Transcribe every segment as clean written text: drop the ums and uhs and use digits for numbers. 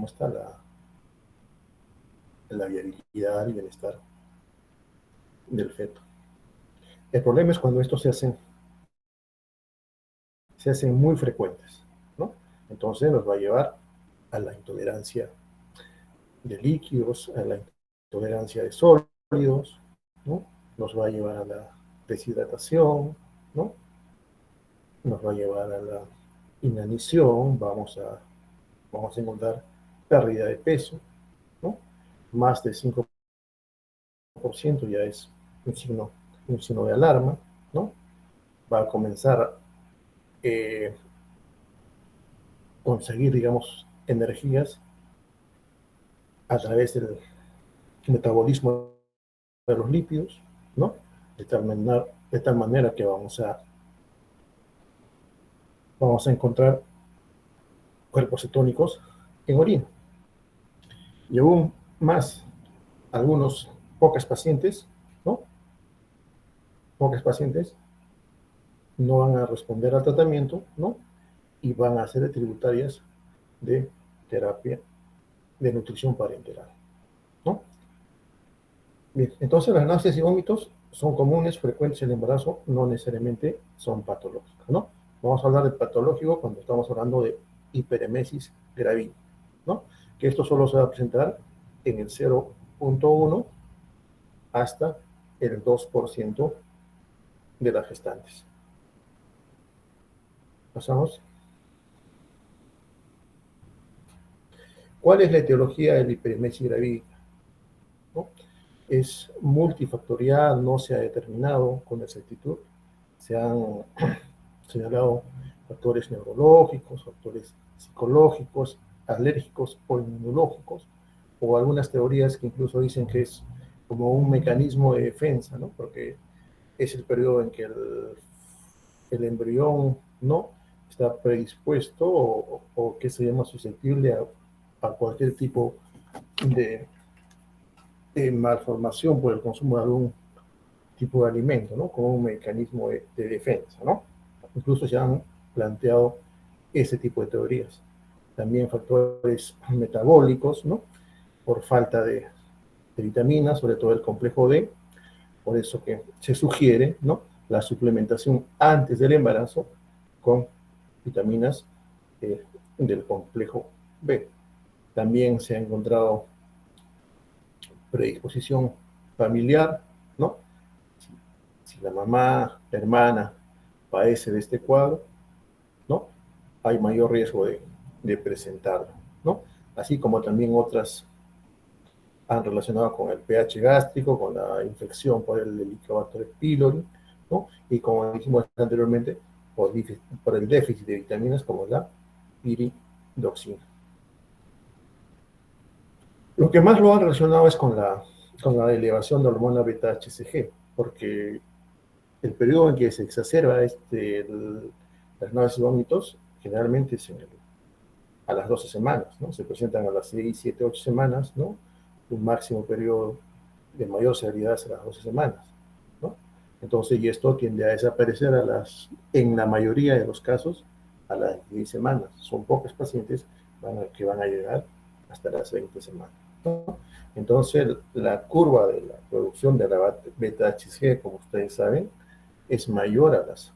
está la viabilidad y bienestar del feto. El problema es cuando estos se hacen muy frecuentes, ¿no? Entonces nos va a llevar a la intolerancia de líquidos, a la intolerancia de sólidos, ¿no? Nos va a llevar a la deshidratación, ¿no? Nos va a llevar a la inanición, vamos a encontrar pérdida de peso, ¿no? Más del 5% ya es un signo de alarma, ¿no? Va a comenzar a conseguir, digamos, energías a través del metabolismo de los lípidos, ¿no? De tal manera que vamos a encontrar cuerpos cetónicos en orina. Y aún más, pocas pacientes, ¿no? Pocas pacientes no van a responder al tratamiento, ¿no? Y van a ser tributarias de terapia de nutrición parenteral, ¿no? Bien, entonces las náuseas y vómitos son comunes, frecuentes en el embarazo, no necesariamente son patológicos, ¿no? Vamos a hablar de patológico cuando estamos hablando de hiperemesis gravídea, ¿no? Que esto solo se va a presentar en el 0.1 hasta el 2% de las gestantes. Pasamos. ¿Cuál es la etiología de la hiperemesis gravídica? ¿No? Es multifactorial, no se ha determinado con exactitud. Se han señalado factores neurológicos, factores psicológicos, alérgicos o inmunológicos, o algunas teorías que incluso dicen que es como un mecanismo de defensa, ¿no? Porque es el periodo en que el embrión no está predispuesto o que se llama susceptible a cualquier tipo de malformación por el consumo de algún tipo de alimento, ¿no? Como un mecanismo de defensa, ¿no? Incluso se han planteado ese tipo de teorías. También factores metabólicos, ¿no? Por falta de vitaminas, sobre todo el complejo D, por eso que se sugiere, ¿no? La suplementación antes del embarazo con vitaminas del complejo B. También se ha encontrado predisposición familiar, ¿no? Si la mamá, la hermana padece de este cuadro, ¿no? Hay mayor riesgo de presentarlo, ¿no? Así como también otras han relacionado con el pH gástrico, con la infección por el Helicobacter pylori, ¿no? Y como dijimos anteriormente, por el déficit de vitaminas como la piridoxina. Lo que más lo han relacionado es con la elevación de hormona beta-HCG, porque el periodo en que se exacerba las náuseas y vómitos generalmente es a las 12 semanas, ¿no? Se presentan a las 6, 7, 8 semanas, ¿no? Un máximo periodo de mayor severidad es a las 12 semanas, ¿no? Entonces, y esto tiende a desaparecer en la mayoría de los casos a las 10 semanas. Son pocos pacientes que van a llegar hasta las 20 semanas, ¿no? Entonces, la curva de la producción de la beta-HCG, como ustedes saben, es mayor a las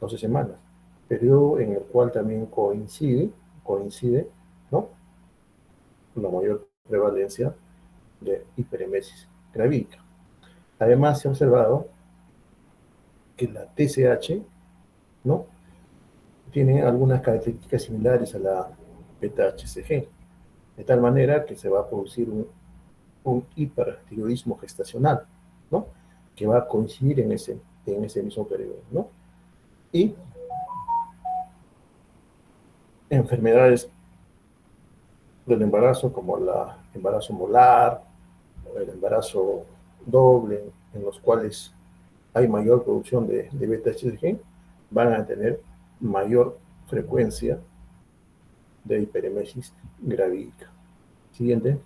12 semanas, periodo en el cual también coincide, ¿no? La mayor prevalencia de hiperemesis gravídica. Además, se ha observado que la TSH, ¿no? Tiene algunas características similares a la beta-HCG, de tal manera que se va a producir un hipertiroidismo gestacional, ¿no? Que va a coincidir en ese mismo periodo, ¿no? Y enfermedades del embarazo, como el embarazo molar, o el embarazo doble, en los cuales hay mayor producción de beta-HCG, van a tener mayor frecuencia de hiperemesis gravídica. Siguiente.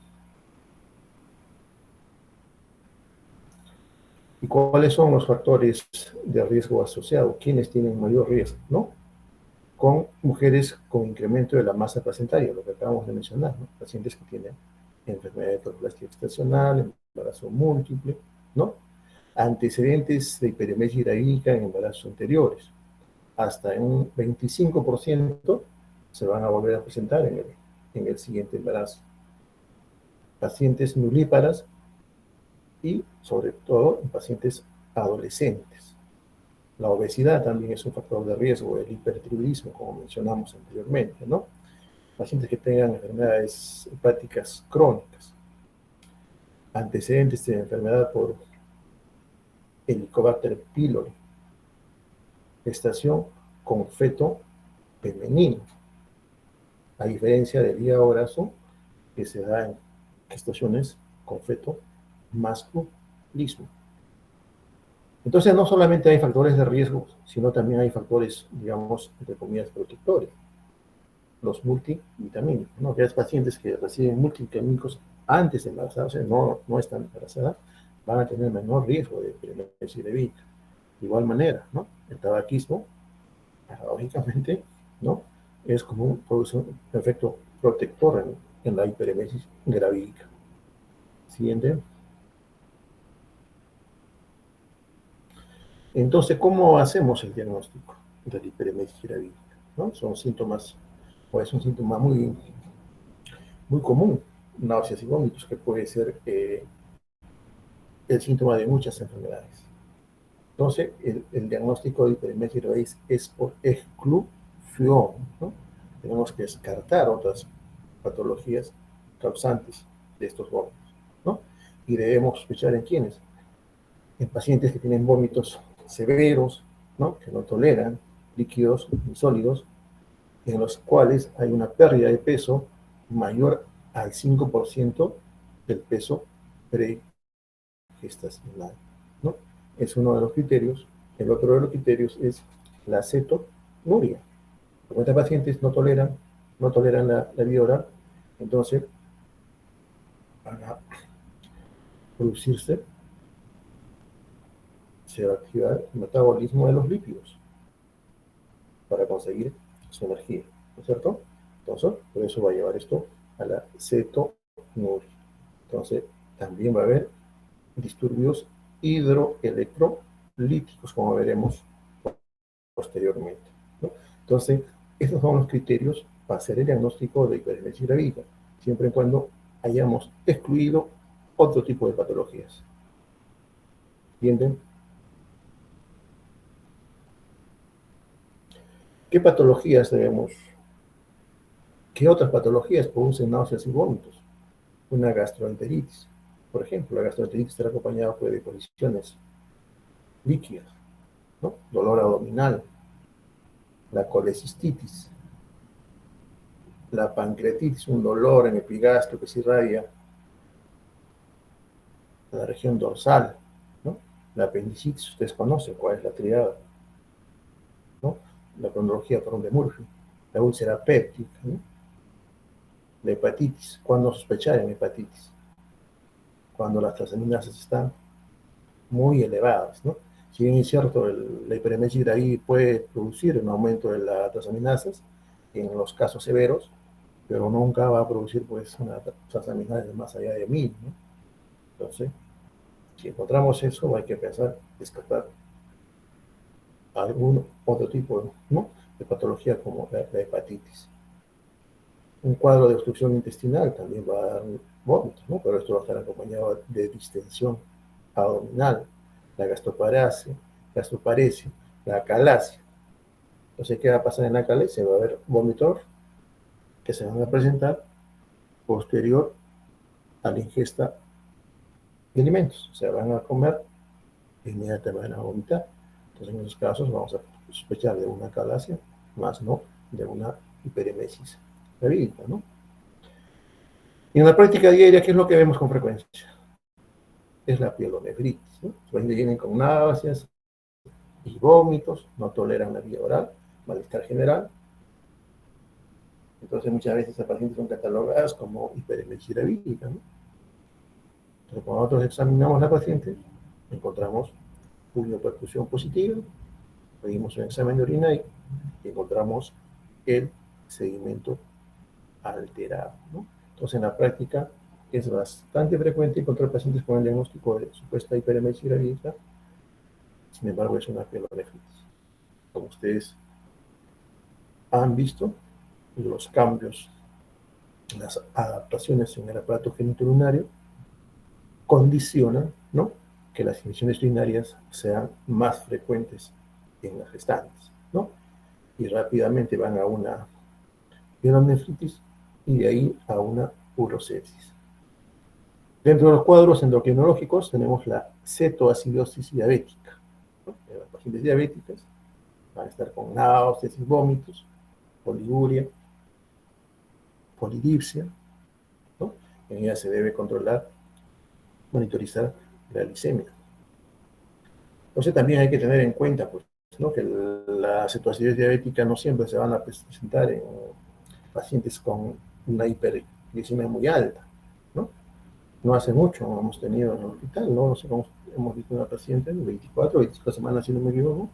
¿Y cuáles son los factores de riesgo asociados? ¿Quiénes tienen mayor riesgo, no? con mujeres con incremento de la masa placentaria, lo que acabamos de mencionar, ¿no? Pacientes que tienen enfermedad de hiperplasia gestacional, embarazo múltiple, ¿no? Antecedentes de hiperemesis gravídica en embarazos anteriores. Hasta en un 25% se van a volver a presentar en el siguiente embarazo. Pacientes nulíparas y, sobre todo, en pacientes adolescentes. La obesidad también es un factor de riesgo, el hipertiroidismo, como mencionamos anteriormente, ¿no? Pacientes que tengan enfermedades hepáticas crónicas, antecedentes de enfermedad por Helicobacter pylori, gestación con feto femenino, a diferencia del hígado graso que se da en gestaciones con feto masculismo. Entonces, no solamente hay factores de riesgo, sino también hay factores, digamos, entre comillas, protectores. Los multivitamínicos, ¿no? Aquellos pacientes que reciben multivitamínicos antes de embarazarse, no están embarazadas, van a tener menor riesgo de hiperemesis gravídica. De igual manera, ¿no? El tabaquismo, paradójicamente, ¿no? Es como produce un efecto protector en la hiperemesis gravídica. Siguiente. Entonces, ¿cómo hacemos el diagnóstico de la hiperemesis gravídica? ¿No? Son síntomas, o es un síntoma muy común, náuseas y vómitos, que puede ser el síntoma de muchas enfermedades. Entonces, el diagnóstico de hiperemesis gravídica es por exclusión, ¿no? Tenemos que descartar otras patologías causantes de estos vómitos, ¿no? Y debemos sospechar en quiénes, en pacientes que tienen vómitos severos, ¿no? Que no toleran líquidos y sólidos, en los cuales hay una pérdida de peso mayor al 5% del peso pregestacional, ¿no? Es uno de los criterios. El otro de los criterios es la cetonuria. Como estos pacientes no toleran la vía oral, entonces van a producirse, se va a activar el metabolismo de los lípidos para conseguir su energía, ¿no es cierto? Entonces, por eso va a llevar esto a la cetonuria. Entonces, también va a haber disturbios hidroelectrolíticos, como veremos posteriormente, ¿no? Entonces, estos son los criterios para hacer el diagnóstico de hiperemesis gravídica, siempre y cuando hayamos excluido otro tipo de patologías. ¿Entienden? ¿Qué patologías debemos? ¿Qué otras patologías producen náuseas y vómitos? Una gastroenteritis. Por ejemplo, la gastroenteritis estará acompañada de deposiciones líquidas, ¿no? Dolor abdominal, la colecistitis, la pancreatitis, un dolor en epigastrio que se irradia a la región dorsal, ¿no? La apendicitis, ustedes conocen cuál es la triada, ¿no? La cronología por de Murphy, la úlcera péptica, ¿no? La hepatitis, ¿cuándo sospechar en hepatitis? Cuando las transaminasas están muy elevadas, ¿no? Si bien es cierto, la hiperemesis gravídica puede producir un aumento de las transaminasas en los casos severos, pero nunca va a producir pues una transaminasa más allá de 1000, ¿no? Entonces, si encontramos eso, hay que pensar descartar algún otro tipo, ¿no? De patología como la hepatitis. Un cuadro de obstrucción intestinal también va a dar vómitos, ¿no? Pero esto va a estar acompañado de distensión abdominal, la gastroparesia, la acalasia. Entonces, ¿qué va a pasar en la acalasia? Va a haber vómitos que se van a presentar posterior a la ingesta de alimentos. O sea, van a comer e inmediatamente van a vomitar. Entonces, en esos casos vamos a sospechar de una acalasia, más no de una hiperemesis gravídica, ¿no? Y en la práctica diaria, ¿qué es lo que vemos con frecuencia? Es la pielonefritis, ¿no? Los pacientes vienen con náuseas y vómitos, no toleran la vía oral, malestar general. Entonces, muchas veces esas pacientes son catalogadas como hiperemesis gravídica, ¿no? Entonces, cuando nosotros examinamos a la paciente, encontramos pulmoperfusión positiva, pedimos un examen de orina y encontramos el sedimento alterado, ¿no? Entonces, en la práctica es bastante frecuente encontrar pacientes con el diagnóstico de supuesta hiperemesis gravídica. Sin embargo, es una pielonefritis. Como ustedes han visto, los cambios, las adaptaciones en el aparato genitourinario condicionan, ¿no?, que las infecciones urinarias sean más frecuentes en las gestantes, ¿no? Y rápidamente van a una pielonefritis y de ahí a una urosepsis. Dentro de los cuadros endocrinológicos tenemos la cetoacidosis diabética, ¿no? En las pacientes diabéticas van a estar con náuseas y vómitos, poliguria, polidipsia, ¿no? En ella se debe controlar, monitorizar la glicemia. Entonces también hay que tener en cuenta, pues, ¿no?, que la cetoacidosis diabética no siempre se van a presentar en pacientes con una hiperglicemia muy alta, ¿no? No hace mucho hemos tenido en el hospital, ¿no? Hemos visto una paciente de 24 semanas, si no me equivoco,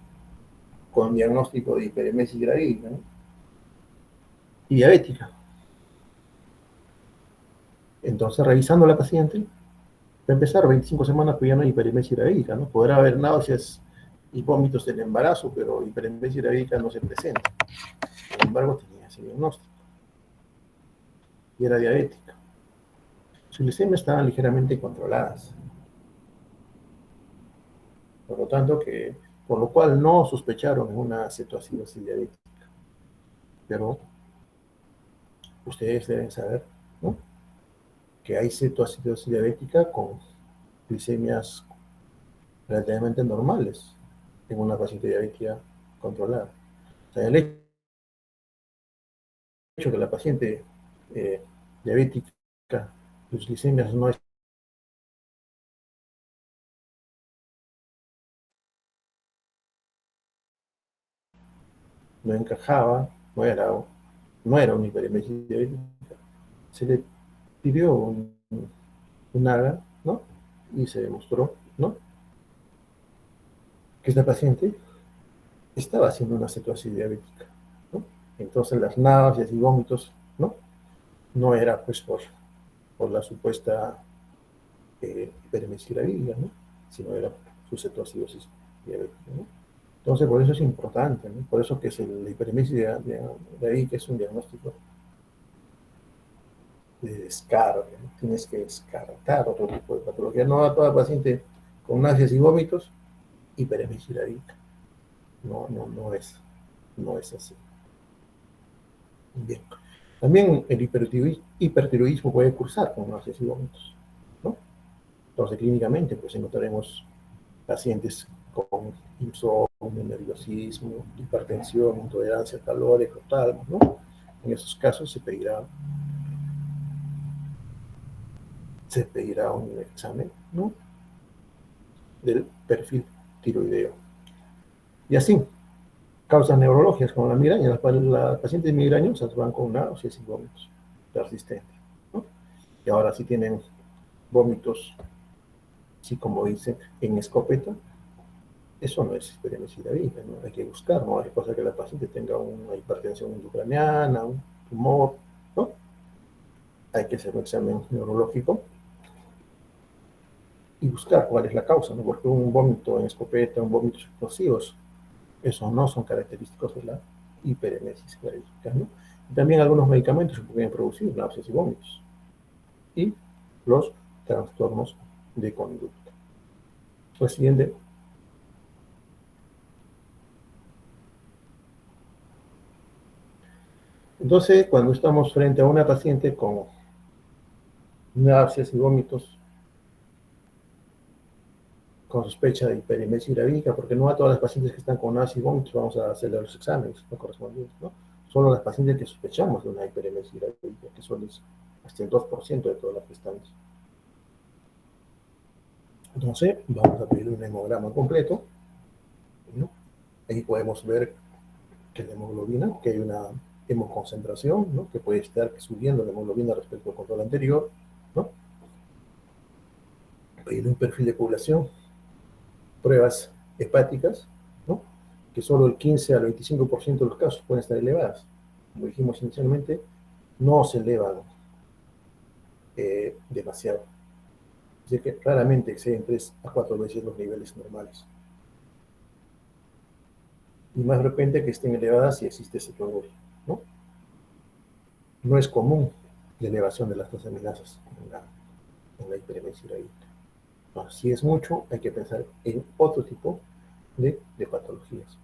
con diagnóstico de hiperemesis gravídica, ¿no?, y diabética. Entonces, revisando a la paciente, va a empezar 25 semanas, pero ya no hay hiperemesis gravídica, ¿no? Podrá haber náuseas y vómitos del embarazo, pero hiperemesis gravídica no se presenta. Sin embargo, tenía ese diagnóstico y era diabética. Sus glicemias estaban ligeramente controladas, por lo tanto, por lo cual no sospecharon una cetoacidosis diabética. Pero ustedes deben saber, ¿no?, que hay cetoacidosis diabética con glicemias relativamente normales en una paciente diabética controlada. O sea, el hecho que la paciente diabética, sus glicemias no encajaba, no era una hiperemesis diabética, se le pidió un AGA, ¿no?, y se demostró, ¿no?, que esta paciente estaba haciendo una cetoacidosis diabética, ¿no? Entonces las náuseas y vómitos, ¿no?, no era pues por la supuesta hiperemesis gravídica, ¿no?, sino era su cetoacidosis diabética, ¿no? Entonces, por eso es importante, ¿no? Por eso que es la hiperemesis gravídica es un diagnóstico de descarte, ¿no? Tienes que descartar otro tipo de patología. No a toda paciente con náuseas y vómitos, hiperemesis gravídica. No es así. Bien. También el hipertiroidismo puede cursar con náuseas y vómitos, ¿no? Entonces, clínicamente, pues encontraremos pacientes con insomnio, nerviosismo, hipertensión, intolerancia a calores, hipotálamo, ¿no? En esos casos se pedirá un examen, ¿no?, del perfil tiroideo. Y así, causas neurológicas como la migraña. Las pacientes migrañosas van con náuseas y vómitos persistentes, ¿no? Y ahora sí tienen vómitos, sí, como dicen, en escopeta. Eso no es hiperemesis gravídica, ¿no? Hay que buscar, ¿no? Hay cosas que la paciente tenga una hipertensión intracraniana, un tumor, ¿no? Hay que hacer un examen neurológico y buscar cuál es la causa, ¿no? Porque un vómito en escopeta, un vómito explosivos, esos no son característicos de la hiperemesis gravídica, ¿no? Y también algunos medicamentos que pueden producir náuseas y vómitos. Y los trastornos de conducta. Lo siguiente. Entonces, cuando estamos frente a una paciente con náuseas y vómitos, con sospecha de hiperemesis gravídica, porque no a todas las pacientes que están con náuseas y vómitos vamos a hacerle los exámenes no correspondientes, ¿no? Solo las pacientes que sospechamos de una hiperemesis gravídica, que son hasta el 2% de todas las que estamos. Entonces, vamos a pedir un hemograma completo, ¿no? Ahí podemos ver que la hemoglobina, que hay una hemoconcentración, ¿no?, que puede estar subiendo la hemoglobina respecto al control anterior, ¿no? Pedir un perfil de población, pruebas hepáticas, ¿no?, que solo el 15 al 25% de los casos pueden estar elevadas. como dijimos inicialmente, no se elevan demasiado. Así que raramente exceden 3 a 4 veces los niveles normales. Y más frecuente que estén elevadas si existe cetonuria, ¿no? No es común la elevación de las transaminasas en la hiperemesia gravídica. Ahora, si es mucho, hay que pensar en otro tipo de patologías.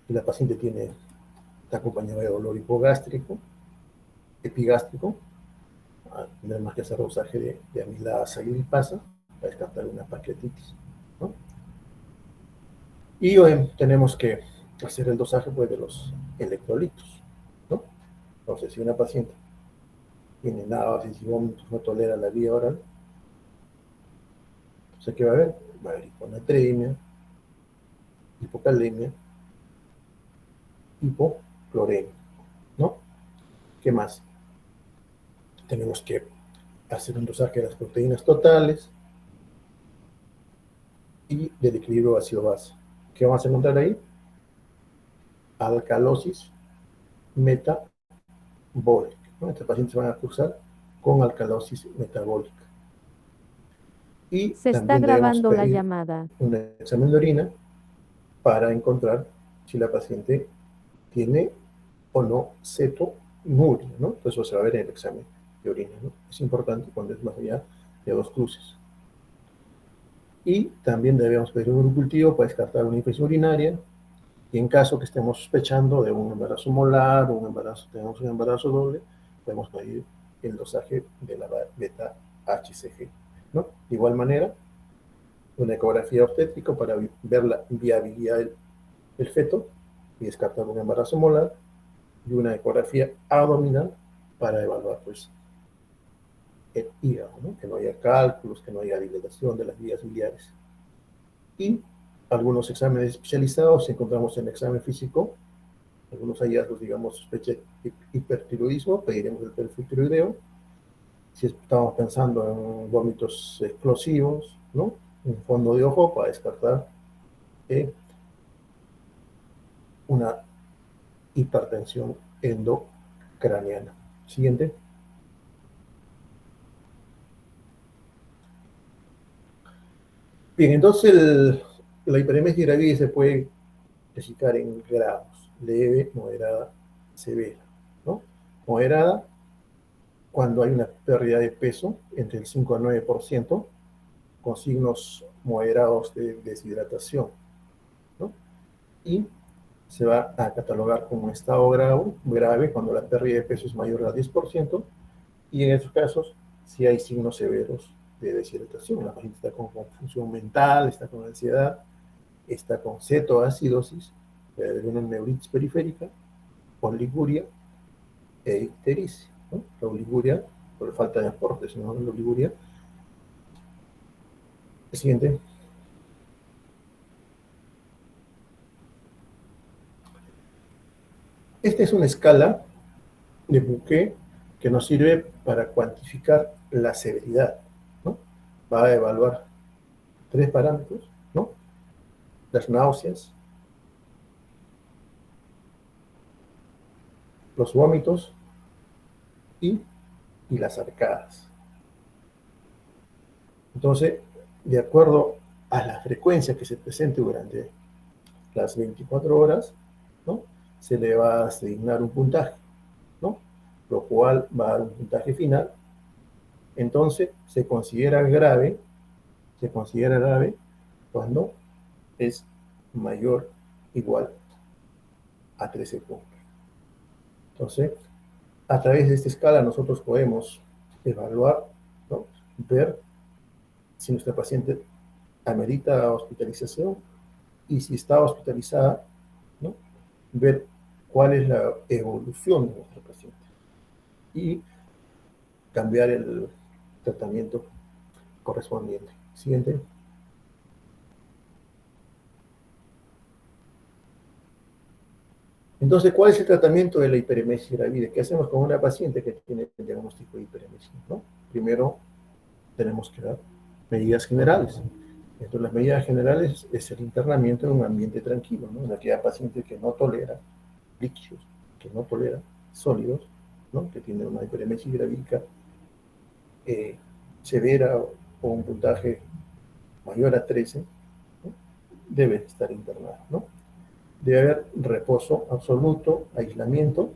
Y la paciente está acompañada de dolor hipogástrico, epigástrico, tendrá más que hacer dosaje de amilasa y lipasa para descartar una pancreatitis, ¿no? Y hoy tenemos que hacer el dosaje pues, de los electrolitos, ¿no? Entonces, si una paciente tiene náuseas y vómitos, no tolera la vía oral, entonces, ¿qué va a haber? Va a haber hiponatremia, hipocalemia, hipocloremia, ¿no? ¿Qué más? Tenemos que hacer un dosaje de las proteínas totales y del equilibrio ácido-base. ¿Qué vamos a encontrar ahí? Alcalosis metabólica, ¿no? Estos pacientes van a cursar con alcalosis metabólica. Y Se está también debemos grabando la pedir llamada. un examen de orina para encontrar si la paciente tiene o no cetonuria, ¿no? Entonces eso se va a ver en el examen de orina, ¿no? Es importante cuando es más allá de 2 cruces. Y también debemos pedir un cultivo para descartar una infección urinaria. Y en caso que estemos sospechando de un embarazo molar o tenemos un embarazo doble, podemos medir el dosaje de la beta-HCG, ¿no? De igual manera, una ecografía obstétrica para ver la viabilidad del feto y descartar un embarazo molar, y una ecografía abdominal para evaluar pues, el hígado, ¿no? Que no haya cálculos, que no haya dilatación de las vías biliares. Y algunos exámenes especializados, si encontramos en el examen físico algunos hallazgos, digamos, sospecha de hipertiroidismo, pediremos el perfil tiroideo. Si estamos pensando en vómitos explosivos, ¿no? Un fondo de ojo para descartar una hipertensión endocraniana. Siguiente. Bien, entonces la hiperemesia gravídica se puede clasificar en grados, leve, moderada, severa, ¿no? Moderada, cuando hay una pérdida de peso entre el 5 a 9%, con signos moderados de deshidratación, ¿no? Y se va a catalogar como un estado grave cuando la pérdida de peso es mayor al 10%, y en esos casos si hay signos severos de deshidratación. La paciente está con confusión mental, está con ansiedad, está con cetoacidosis, una neuritis periférica, oliguria e ictericia, ¿no? La oliguria por falta de aporte, sino la oliguria. El siguiente. Esta es una escala de Bouquet que nos sirve para cuantificar la severidad, ¿no? Va a evaluar 3 parámetros, ¿no? Las náuseas, los vómitos y las arcadas. Entonces, de acuerdo a la frecuencia que se presente durante las 24 horas, ¿no? Se le va a asignar un puntaje, ¿no? Lo cual va a dar un puntaje final. Entonces, se considera grave cuando es mayor o igual a 13 puntos. Entonces, a través de esta escala nosotros podemos evaluar, ¿no? Ver si nuestra paciente amerita hospitalización y si está hospitalizada, ¿no? Ver cuál es la evolución de nuestra paciente y cambiar el tratamiento correspondiente. Siguiente. Entonces, ¿cuál es el tratamiento de la hiperemesia gravídica? ¿Qué hacemos con una paciente que tiene el diagnóstico de hiperemesia, ¿no? Primero, tenemos que dar medidas generales. Entonces, las medidas generales es el internamiento en un ambiente tranquilo, ¿no? En aquella paciente que no tolera líquidos que no tolera, sólidos, ¿no? Que tienen una hiperemesis gravídica severa o un puntaje mayor a 13, ¿no? Debe estar internado, ¿no? Debe haber reposo absoluto, aislamiento.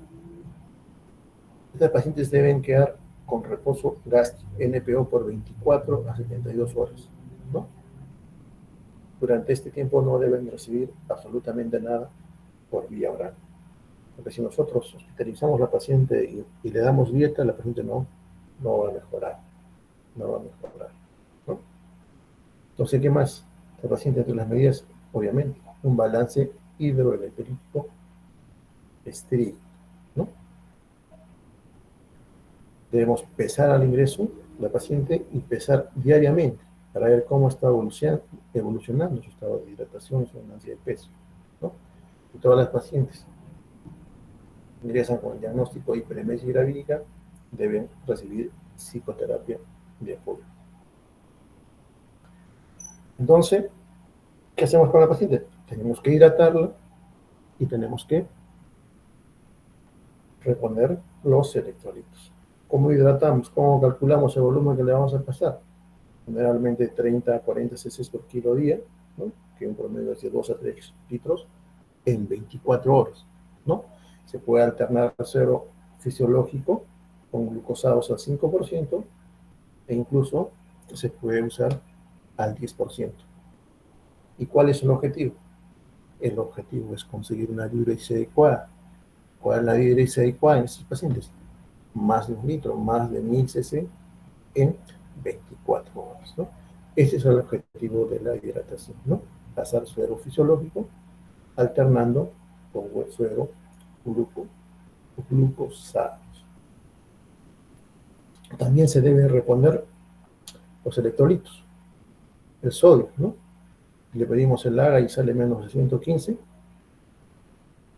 Estas pacientes deben quedar con reposo gástrico, NPO, por 24 a 72 horas, ¿no? Durante este tiempo no deben recibir absolutamente nada por vía oral. Porque si nosotros hospitalizamos a la paciente y le damos dieta, la paciente no va a mejorar, no va a mejorar, ¿no? Entonces, ¿qué más? La paciente, entre las medidas, obviamente, un balance hidroelectrólico estricto, ¿no? Debemos pesar al ingreso la paciente y pesar diariamente para ver cómo está evolucionando su estado de hidratación, su ganancia de peso, ¿no? Y todas las pacientes ingresan con el diagnóstico de hiperemesis gravídica deben recibir psicoterapia de apoyo. Entonces, ¿qué hacemos con la paciente? Tenemos que hidratarla y tenemos que reponer los electrolitos. ¿Cómo hidratamos? ¿Cómo calculamos el volumen que le vamos a pasar? Generalmente 30 a 40 cc por kilo día, ¿no? Que un promedio es de 2 a 3 litros en 24 horas, ¿no? Se puede alternar cero fisiológico con glucosados al 5% e incluso se puede usar al 10%. ¿Y cuál es el objetivo? El objetivo es conseguir una diuresis adecuada. ¿Cuál es la diuresis adecuada en estos pacientes? Más de 1 litro, más de 1000 cc en 24 horas, ¿no? Ese es el objetivo de la hidratación, ¿no? Pasar suero fisiológico alternando con suero glucosados. También se debe reponer los electrolitos, el sodio, ¿no? Le pedimos el AGA y sale menos de 115,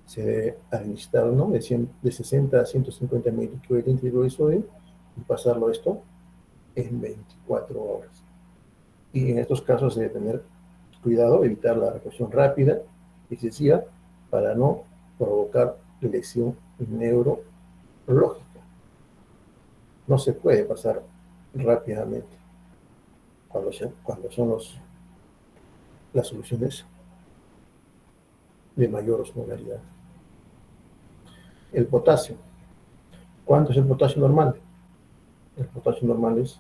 se debe administrar, ¿no? De 60 a 150 mililitros de sodio y pasarlo esto en 24 horas. Y en estos casos se debe tener cuidado, evitar la evacuación rápida, excesiva, para no provocar lesión neurológica. No se puede pasar rápidamente cuando son las soluciones de mayor osmolaridad. El potasio. ¿Cuánto es el potasio normal? El potasio normal es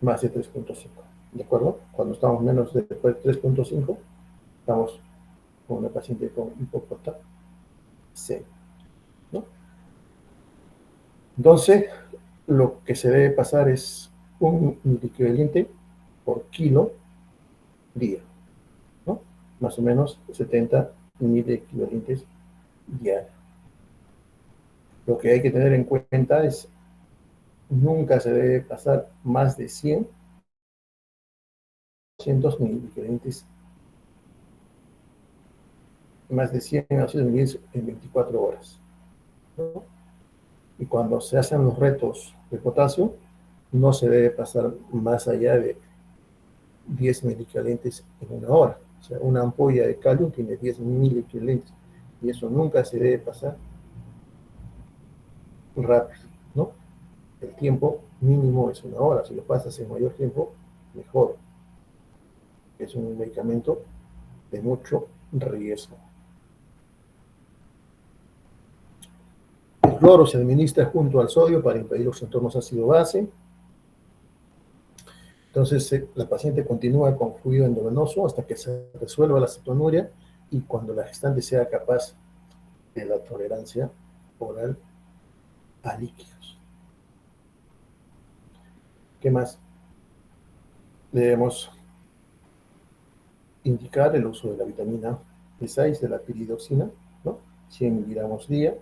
más de 3.5. ¿De acuerdo? Cuando estamos menos de 3.5, estamos con una paciente con hipopotasemia, ¿no? Entonces, lo que se debe pasar es un miliequivalente por kilo día, ¿no? Más o menos 70 miliequivalentes diarios. Lo que hay que tener en cuenta es nunca se debe pasar más de 100, 200 miliequivalentes, más de 100 a 200 mililitros en 24 horas, ¿no? Y cuando se hacen los retos de potasio, no se debe pasar más allá de 10 miliequivalentes en 1 hora. O sea, una ampolla de calio tiene 10 miliequivalentes y eso nunca se debe pasar rápido, ¿no? El tiempo mínimo es 1 hora. Si lo pasas en mayor tiempo, mejor. Es un medicamento de mucho riesgo. El cloro se administra junto al sodio para impedir los entornos ácido-base. Entonces, la paciente continúa con fluido endovenoso hasta que se resuelva la cetonuria y cuando la gestante sea capaz de la tolerancia oral a líquidos. ¿Qué más? Debemos indicar el uso de la vitamina B6, de la piridoxina, ¿no? 100 miligramos día.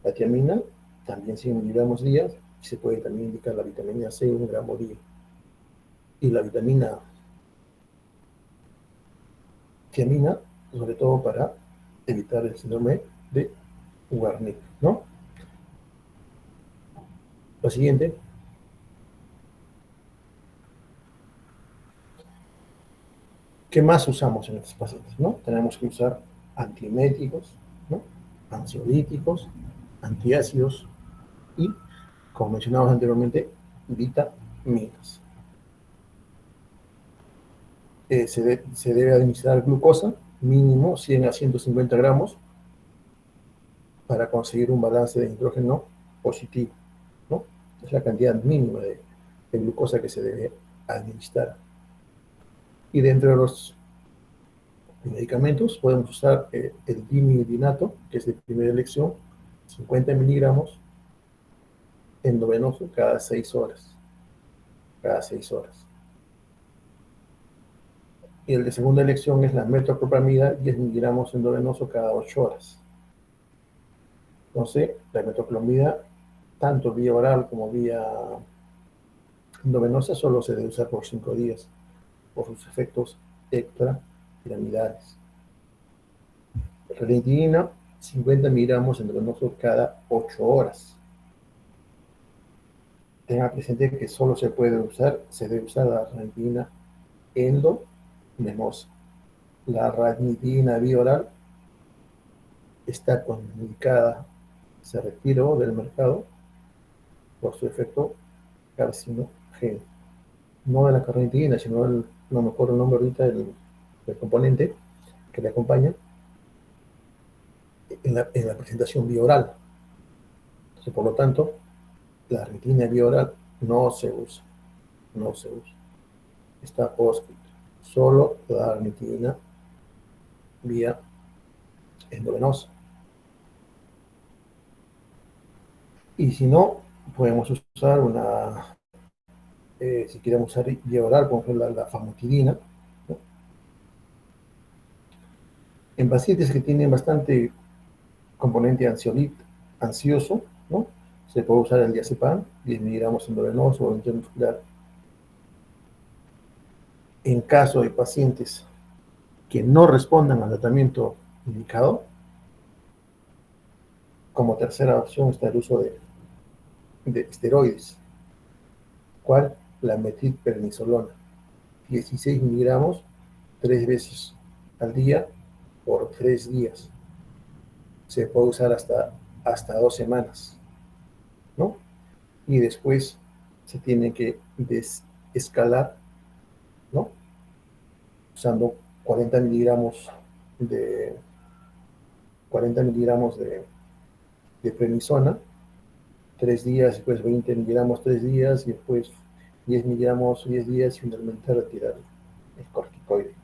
La tiamina, también 100 miligramos día. Y se puede también indicar la vitamina C, 1 gramo día. Y la vitamina tiamina, sobre todo para evitar el síndrome de Wernicke, ¿no? Lo siguiente, ¿Qué más usamos en estos pacientes? ¿No? Tenemos que usar antieméticos, ¿no? Ansiolíticos, antiácidos y, como mencionamos anteriormente, vitaminas. Se debe administrar glucosa, mínimo 100 a 150 gramos, para conseguir un balance de nitrógeno positivo, ¿no? Es la cantidad mínima de glucosa que se debe administrar. Y dentro de los medicamentos podemos usar el dimidinato, que es de primera elección, 50 miligramos endovenoso cada 6 horas. Cada 6 horas. Y el de segunda elección es la metoclopramida, 10 miligramos endovenoso cada 8 horas. Entonces, la metoclopramida, tanto vía oral como vía endovenosa, solo se debe usar por 5 días por sus efectos extrapiramidales. Ranitidina, 50 miligramos endovenoso cada 8 horas. Tenga presente que solo se debe usar la ranitidina endovenosa. La ranitidina vía oral está contraindicada, se retiró del mercado por su efecto carcinógeno. No de la ranitidina, sino no me acuerdo el nombre ahorita del componente que le acompaña en la presentación vía oral. Entonces, por lo tanto, la ranitidina vía oral no se usa. No se usa. Está proscrito. Solo la ranitidina vía endovenosa. Y si no, podemos usar si queremos usar vía oral, podemos usar la famotidina, ¿no? En pacientes que tienen bastante componente ansioso, ¿no? Se puede usar el diazepam, 10 miligramos endovenoso o intramuscular. En caso de pacientes que no respondan al tratamiento indicado, como tercera opción está el uso de esteroides. ¿Cuál? La metilprednisolona, 16 miligramos 3 veces al día por 3 días. Se puede usar hasta 2 semanas, ¿no? Y después se tiene que desescalar, ¿no? Usando 40 miligramos de 40 miligramos de prednisona, 3 días, después 20 miligramos 3 días, y después 10 miligramos 10 días, y finalmente retirar el corticoide.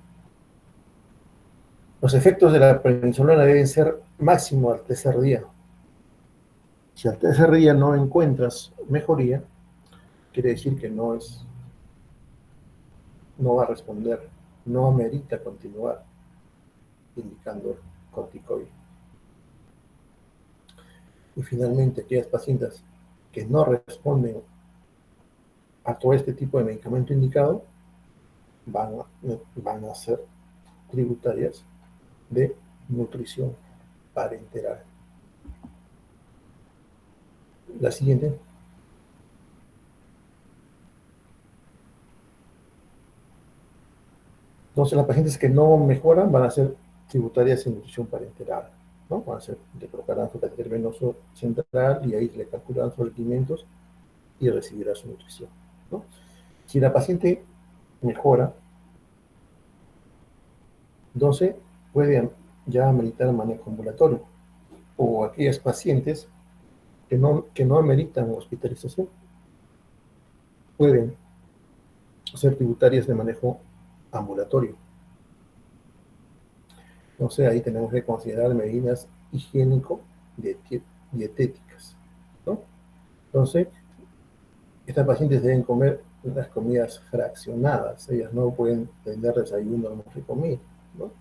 Los efectos de la prednisolona deben ser máximo al tercer día. Si al tercer día no encuentras mejoría, quiere decir que no va a responder, no amerita continuar indicando corticoide. Y finalmente, aquellas pacientes que no responden a todo este tipo de medicamento indicado van a ser tributarias de nutrición parenteral. La siguiente. Entonces, las pacientes que no mejoran van a ser tributarias en nutrición parenteral, ¿no? Van a ser, le colocarán su catéter venoso central y ahí le calcularán sus requerimientos y recibirá su nutrición, ¿no? Si la paciente mejora, entonces puede ya ameritar manejo ambulatorio, o aquellas pacientes que no ameritan hospitalización pueden ser tributarias de manejo ambulatorio. Entonces ahí tenemos que considerar medidas higiénico-dietéticas, ¿no? Entonces, estas pacientes deben comer las comidas fraccionadas. Ellas no pueden tener desayuno, almuerzo y comida, ¿no?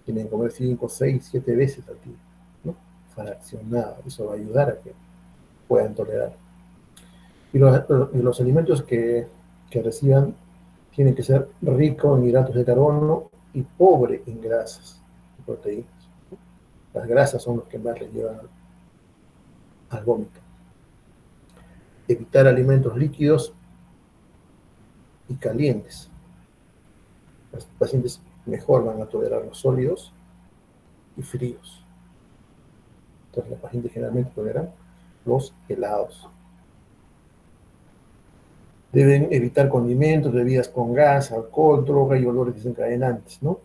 Tienen que comer 5, 6, 7 veces al día, ¿no? Fraccionada. Eso va a ayudar a que puedan tolerar. Y los alimentos que reciban tienen que ser ricos en hidratos de carbono y pobre en grasas y proteínas. Las grasas son los que más le llevan al vómito. Evitar alimentos líquidos y calientes. Los pacientes mejor van a tolerar los sólidos y fríos. Entonces, la paciente generalmente tolera los helados. Deben evitar condimentos, bebidas con gas, alcohol, droga y olores desencadenantes, ¿no?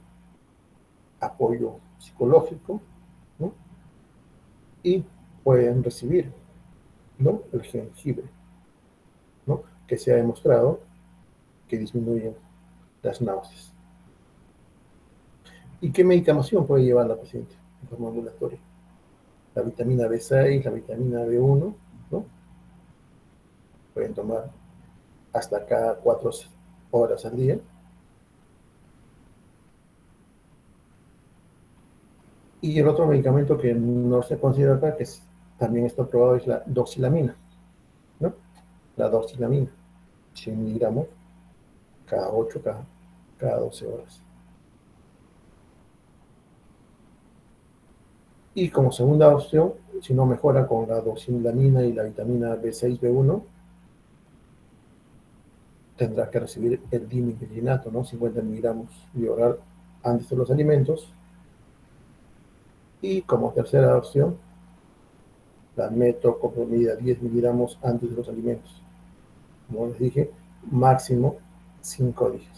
Apoyo psicológico, ¿no? Y pueden recibir, ¿no? El jengibre, ¿no? Que se ha demostrado que disminuye las náuseas. ¿Y qué medicación puede llevar la paciente en forma ambulatoria? La vitamina B6, la vitamina B1, ¿no? Pueden tomar hasta cada 4 horas al día. Y el otro medicamento que no se considera acá, que también está aprobado, es la doxilamina, ¿no? La doxilamina, 100 miligramos cada 8, cada 12 horas. Y como segunda opción, si no mejora con la doxilamina y la vitamina B6, B1, tendrá que recibir el dinigrinato, ¿no? 50 miligramos bioral antes de los alimentos. Y como tercera opción, la metoclopramida, 10 miligramos antes de los alimentos. Como les dije, máximo 5 días.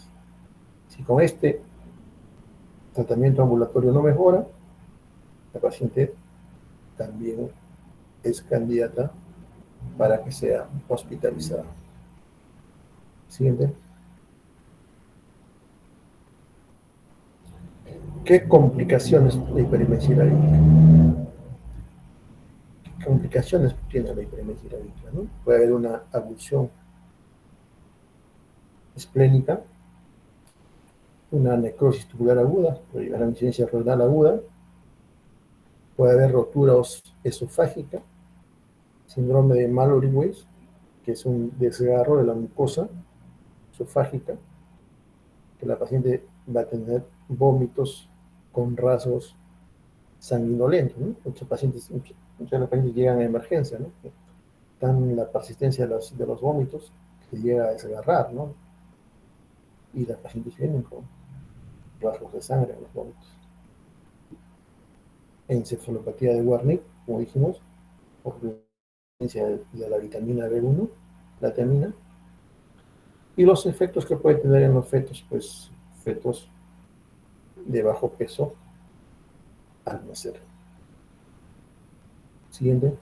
Si con este tratamiento ambulatorio no mejora, la paciente también es candidata para que sea hospitalizada. Siguiente. ¿Qué complicaciones de hiperemesis vírica? ¿Qué complicaciones tiene la hiperemesis vírica, ¿no? Puede haber una abulsión esplénica, una necrosis tubular aguda, puede llegar a insuficiencia renal aguda, puede haber rotura esofágica, síndrome de Mallory-Weiss, que es un desgarro de la mucosa esofágica, que la paciente va a tener vómitos con rasgos sanguinolentos, ¿no? Muchos de los pacientes llegan a emergencia, ¿no? Tan la persistencia de los vómitos que llega a desgarrar, ¿no? Y las pacientes vienen con rasgos de sangre en los vómitos. Encefalopatía de Wernicke, como dijimos, por presencia de la vitamina B1, la tiamina, y los efectos que puede tener en los fetos, pues fetos de bajo peso al nacer. Siguiente.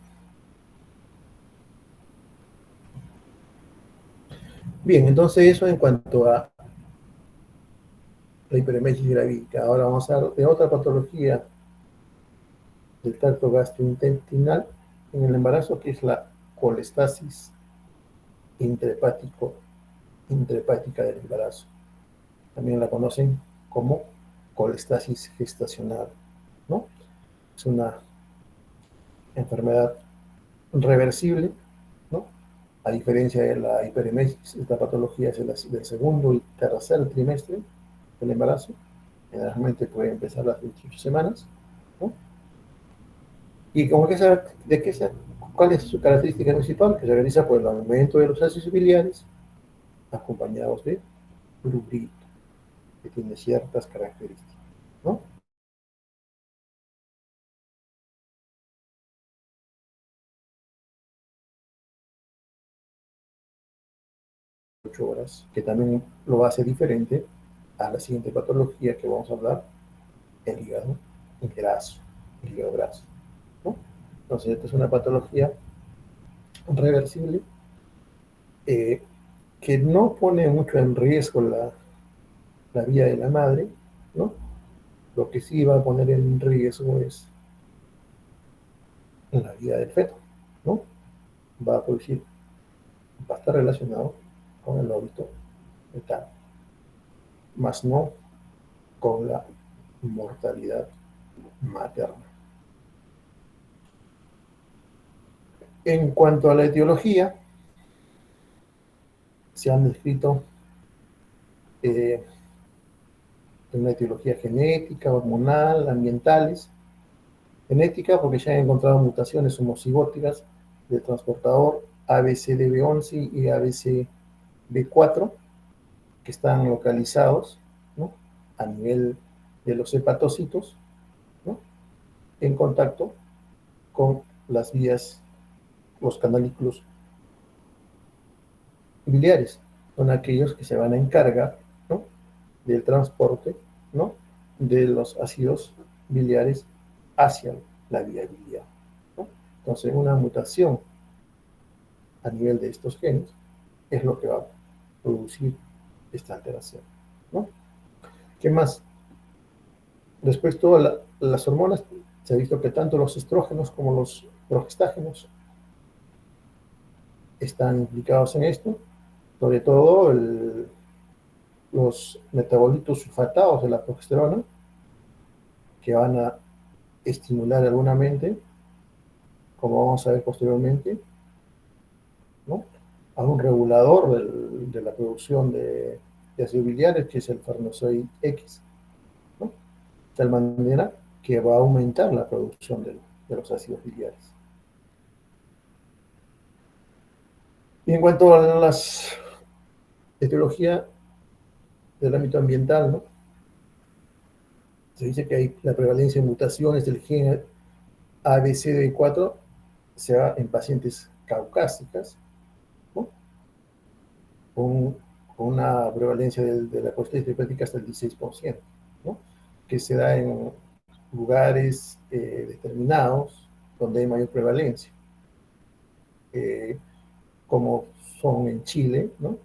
Bien, entonces eso en cuanto a la hiperemesis gravídica. Ahora vamos a hablar de otra patología del tracto gastrointestinal en el embarazo, que es la colestasis intrahepática del embarazo. También la conocen como colestasis gestacional, ¿no? Es una enfermedad reversible, ¿no? A diferencia de la hiperemesis, esta patología es del segundo y tercer trimestre del embarazo. Generalmente puede empezar las 28 semanas, ¿no? Y como que ¿cuál es su característica principal? Que se realiza por el aumento de los ácidos biliares acompañados de prurito, que tiene ciertas características, ¿no? 8 horas, que también lo hace diferente a la siguiente patología que vamos a hablar, el hígado graso, el hígado graso, ¿no? Entonces, esta es una patología reversible que no pone mucho en riesgo la vida de la madre, ¿no? Lo que sí va a poner en riesgo es la vida del feto, ¿no? Va a producir, va a estar relacionado con el óbito fetal, más no con la mortalidad materna. En cuanto a la etiología, se han descrito eh, una etiología genética, hormonal, ambientales. Genética, porque se han encontrado mutaciones homocigóticas del transportador ABCDB11 y ABCB4, que están localizados, ¿no? a nivel de los hepatocitos, ¿no? En contacto con las vías, los canalículos biliares. Son aquellos que se van a encargar, ¿no? Del transporte, ¿no? De los ácidos biliares hacia la vía biliar, ¿no? Entonces, una mutación a nivel de estos genes es lo que va a producir esta alteración, ¿no? ¿Qué más? Respecto a las hormonas, se ha visto que tanto los estrógenos como los progestágenos están implicados en esto, sobre todo los metabolitos sulfatados de la progesterona, que van a estimular algunamente, como vamos a ver posteriormente, ¿no? A un regulador de la producción de ácidos biliares, que es el farnesoid X, ¿no? De tal manera que va a aumentar la producción de los ácidos biliares. Y en cuanto a la etiología del ámbito ambiental, ¿no? Se dice que hay la prevalencia de mutaciones del gen ABCD4 se da en pacientes caucásicas, ¿no? con, con una prevalencia de la colitis hepática hasta el 16%, ¿no? Que se da en lugares determinados donde hay mayor prevalencia, como son en Chile, ¿no?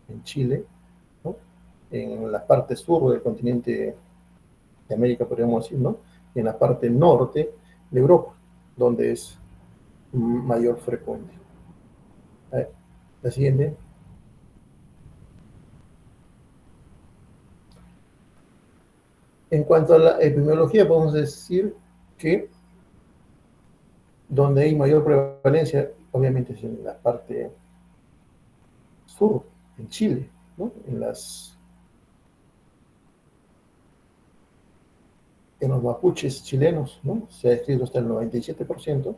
En Chile, ¿no? En la parte sur del continente de América, podríamos decir, ¿no? Y en la parte norte de Europa, donde es mayor frecuente. La siguiente. En cuanto a la epidemiología, podemos decir que donde hay mayor prevalencia, obviamente, es en la parte sur, en Chile, ¿no? En los mapuches chilenos, ¿no? Se ha escrito hasta el 97%,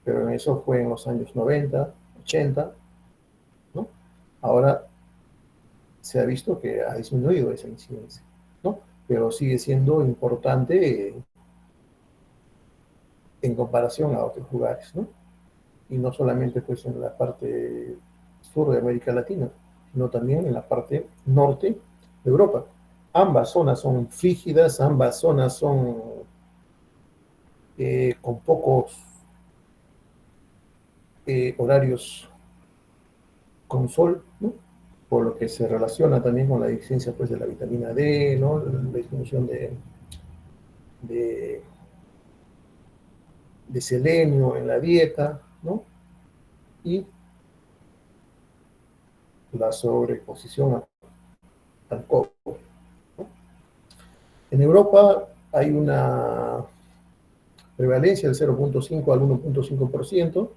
pero eso fue en los años 90, 80, ¿no? Ahora se ha visto que ha disminuido esa incidencia, ¿no? Pero sigue siendo importante en comparación a otros lugares, ¿no? Y no solamente pues en la parte sur de América Latina, sino también en la parte norte de Europa. Ambas zonas son frígidas, ambas zonas son con pocos horarios con sol, ¿no? Por lo que se relaciona también con la deficiencia pues, de la vitamina D, ¿no? La disminución de, de selenio en la dieta, ¿no? Y la sobreexposición al cobre, ¿no? En Europa hay una prevalencia del 0.5 al 1.5%.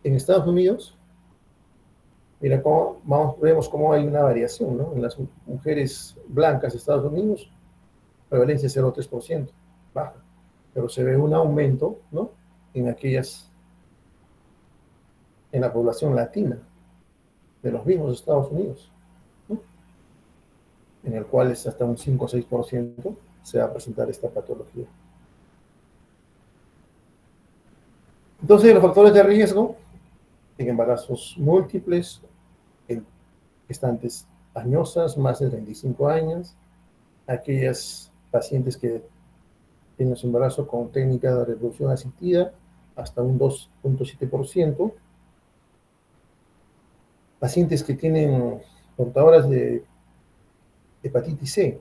En Estados Unidos, mira cómo vemos cómo hay una variación, ¿no? En las mujeres blancas de Estados Unidos, prevalencia 0.3%, baja, pero se ve un aumento, ¿no? En en la población latina de los mismos Estados Unidos, ¿no? En el cual es hasta un 5 o 6% se va a presentar esta patología. Entonces, los factores de riesgo en embarazos múltiples, en gestantes añosas, más de 35 años, aquellas pacientes que tienen su embarazo con técnica de reproducción asistida, hasta un 2.7%, pacientes que tienen portadoras de hepatitis C,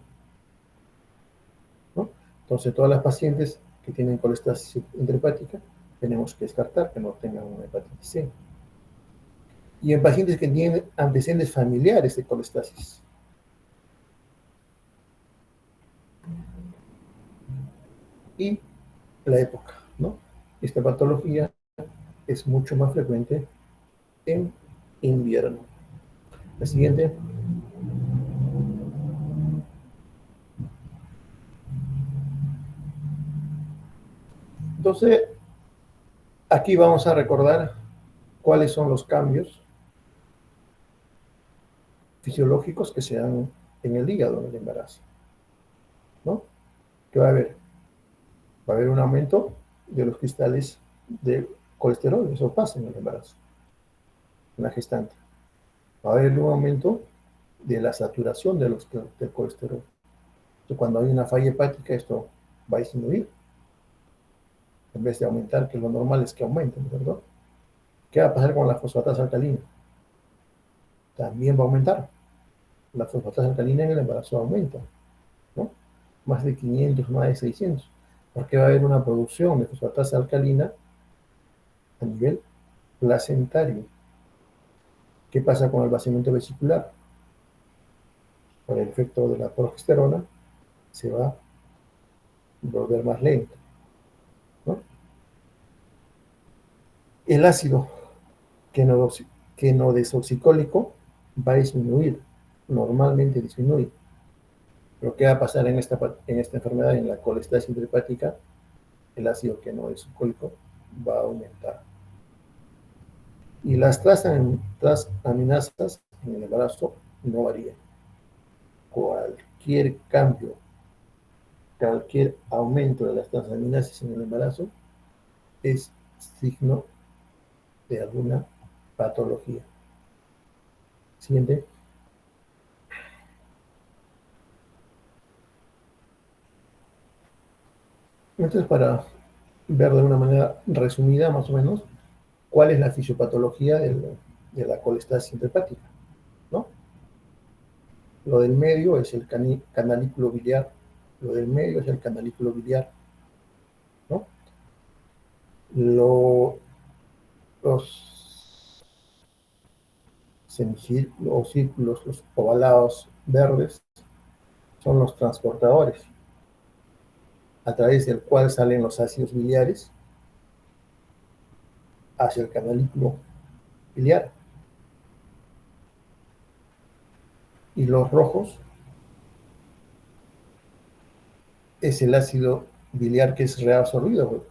¿no? Entonces, todas las pacientes que tienen colestasis intrahepática, tenemos que descartar que no tengan una hepatitis C. Y en pacientes que tienen antecedentes familiares de colestasis. Y la época, ¿no? Esta patología es mucho más frecuente en invierno. La siguiente. Entonces, aquí vamos a recordar cuáles son los cambios fisiológicos que se dan en el hígado en el embarazo, ¿no? ¿Qué va a haber? Va a haber un aumento de los cristales de colesterol, eso pasa en el embarazo, en la gestante. Va a haber un aumento de la saturación del colesterol. Entonces, cuando hay una falla hepática, esto va a disminuir, en vez de aumentar, que lo normal es que aumenten, ¿verdad? ¿Qué va a pasar con la fosfatasa alcalina? También va a aumentar. La fosfatasa alcalina en el embarazo aumenta, ¿no? Más de 500, más de 600, porque va a haber una producción de fosfatasa alcalina a nivel placentario. ¿Qué pasa con el vaciamiento vesicular? Por el efecto de la progesterona se va a volver más lento, ¿no? El ácido quenodesoxicólico va a disminuir, normalmente disminuye. Pero ¿qué va a pasar en esta enfermedad, en la colestasis intrahepática? El ácido quenodesoxicólico va a aumentar. Y las transaminasas en el embarazo no varían. Cualquier cambio, cualquier aumento de las transaminases en el embarazo es signo de alguna patología. Siguiente. Entonces, para ver de una manera resumida, más o menos, cuál es la fisiopatología de la colestasis intrahepática, ¿no? Lo del medio es el canalículo biliar, lo del medio es el canalículo biliar, ¿no? Lo, los semicírculos o círculos, los ovalados verdes, son los transportadores, a través del cual salen los ácidos biliares hacia el canalículo biliar. Y los rojos es el ácido biliar que es reabsorbido,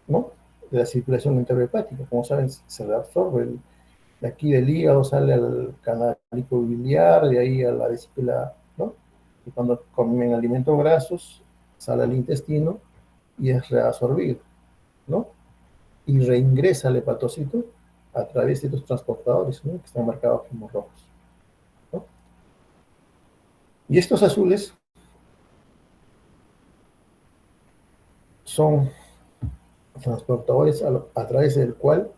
¿no? De la circulación enterohepática. Como saben, se reabsorbe. De aquí del hígado sale al canalículo biliar, de ahí a la vesícula, ¿no? Y cuando comen alimentos grasos, sale al intestino y es reabsorbido, ¿no? Y reingresa al hepatocito a través de estos transportadores, ¿no? Que están marcados como rojos, ¿no? Y estos azules son transportadores a través del cual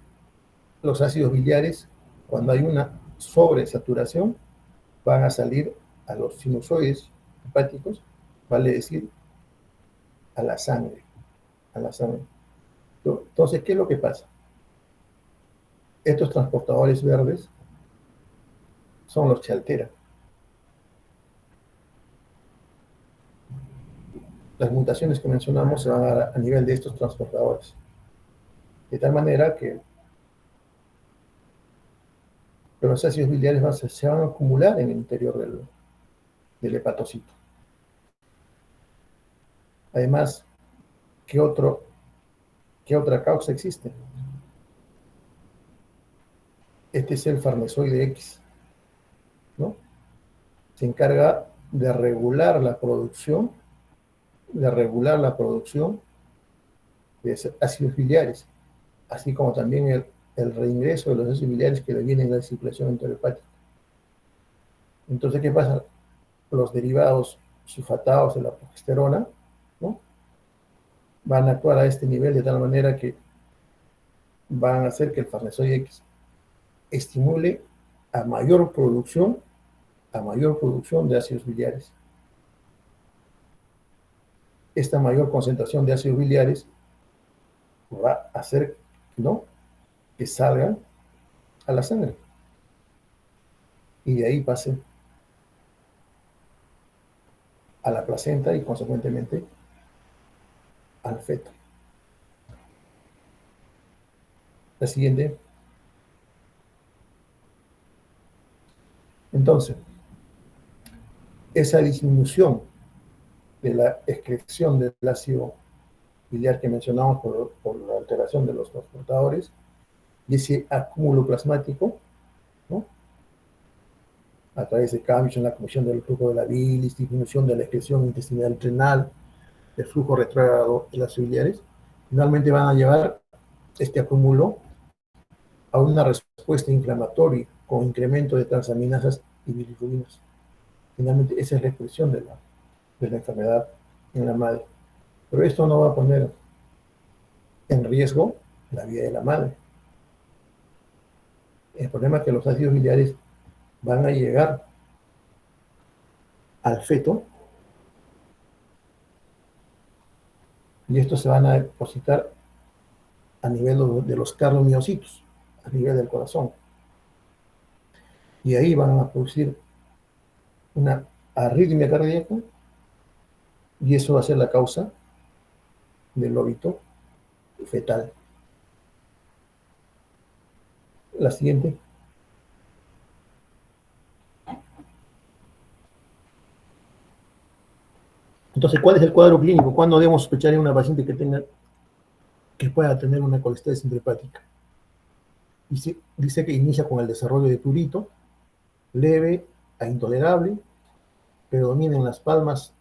los ácidos biliares, cuando hay una sobresaturación, van a salir a los sinusoides hepáticos, vale decir, a la sangre, a la sangre. Entonces, ¿qué es lo que pasa? Estos transportadores verdes son los que alteran. Las mutaciones que mencionamos se van a dar a nivel de estos transportadores. De tal manera que los ácidos biliares se van a acumular en el interior del hepatocito. Además, ¿qué otra causa existe? Este es el farnesoide X, ¿no? Se encarga de regular la producción de ácidos biliares, así como también el reingreso de los ácidos biliares que vienen de la circulación enterohepática. Entonces, ¿qué pasa? Los derivados sulfatados de la progesterona, ¿no? Van a actuar a este nivel de tal manera que van a hacer que el farnesoide X estimule a mayor producción, de ácidos biliares. Esta mayor concentración de ácidos biliares va a hacer, ¿no?, que salgan a la sangre y de ahí pasen a la placenta y consecuentemente al feto. La siguiente. Entonces, esa disminución de la excreción del ácido biliar que mencionamos por la alteración de los transportadores y ese acúmulo plasmático, ¿no?, a través de cambios en la comisión del flujo de la bilis, disminución de la excreción intestinal renal, el flujo retrógrado de las biliares, finalmente van a llevar este acúmulo a una respuesta inflamatoria con incremento de transaminasas y bilirrubinas. Finalmente, esa es la expresión de la enfermedad en la madre. Pero esto no va a poner en riesgo la vida de la madre. El problema es que los ácidos biliares van a llegar al feto y estos se van a depositar a nivel de los cardiomiocitos, a nivel del corazón. Y ahí van a producir una arritmia cardíaca y eso va a ser la causa del óbito fetal. La siguiente. Entonces, ¿cuál es el cuadro clínico? ¿Cuándo debemos sospechar en una paciente que pueda tener una colestesis intrahepática? Dice que inicia con el desarrollo de prurito, leve a intolerable, predomina en las palmas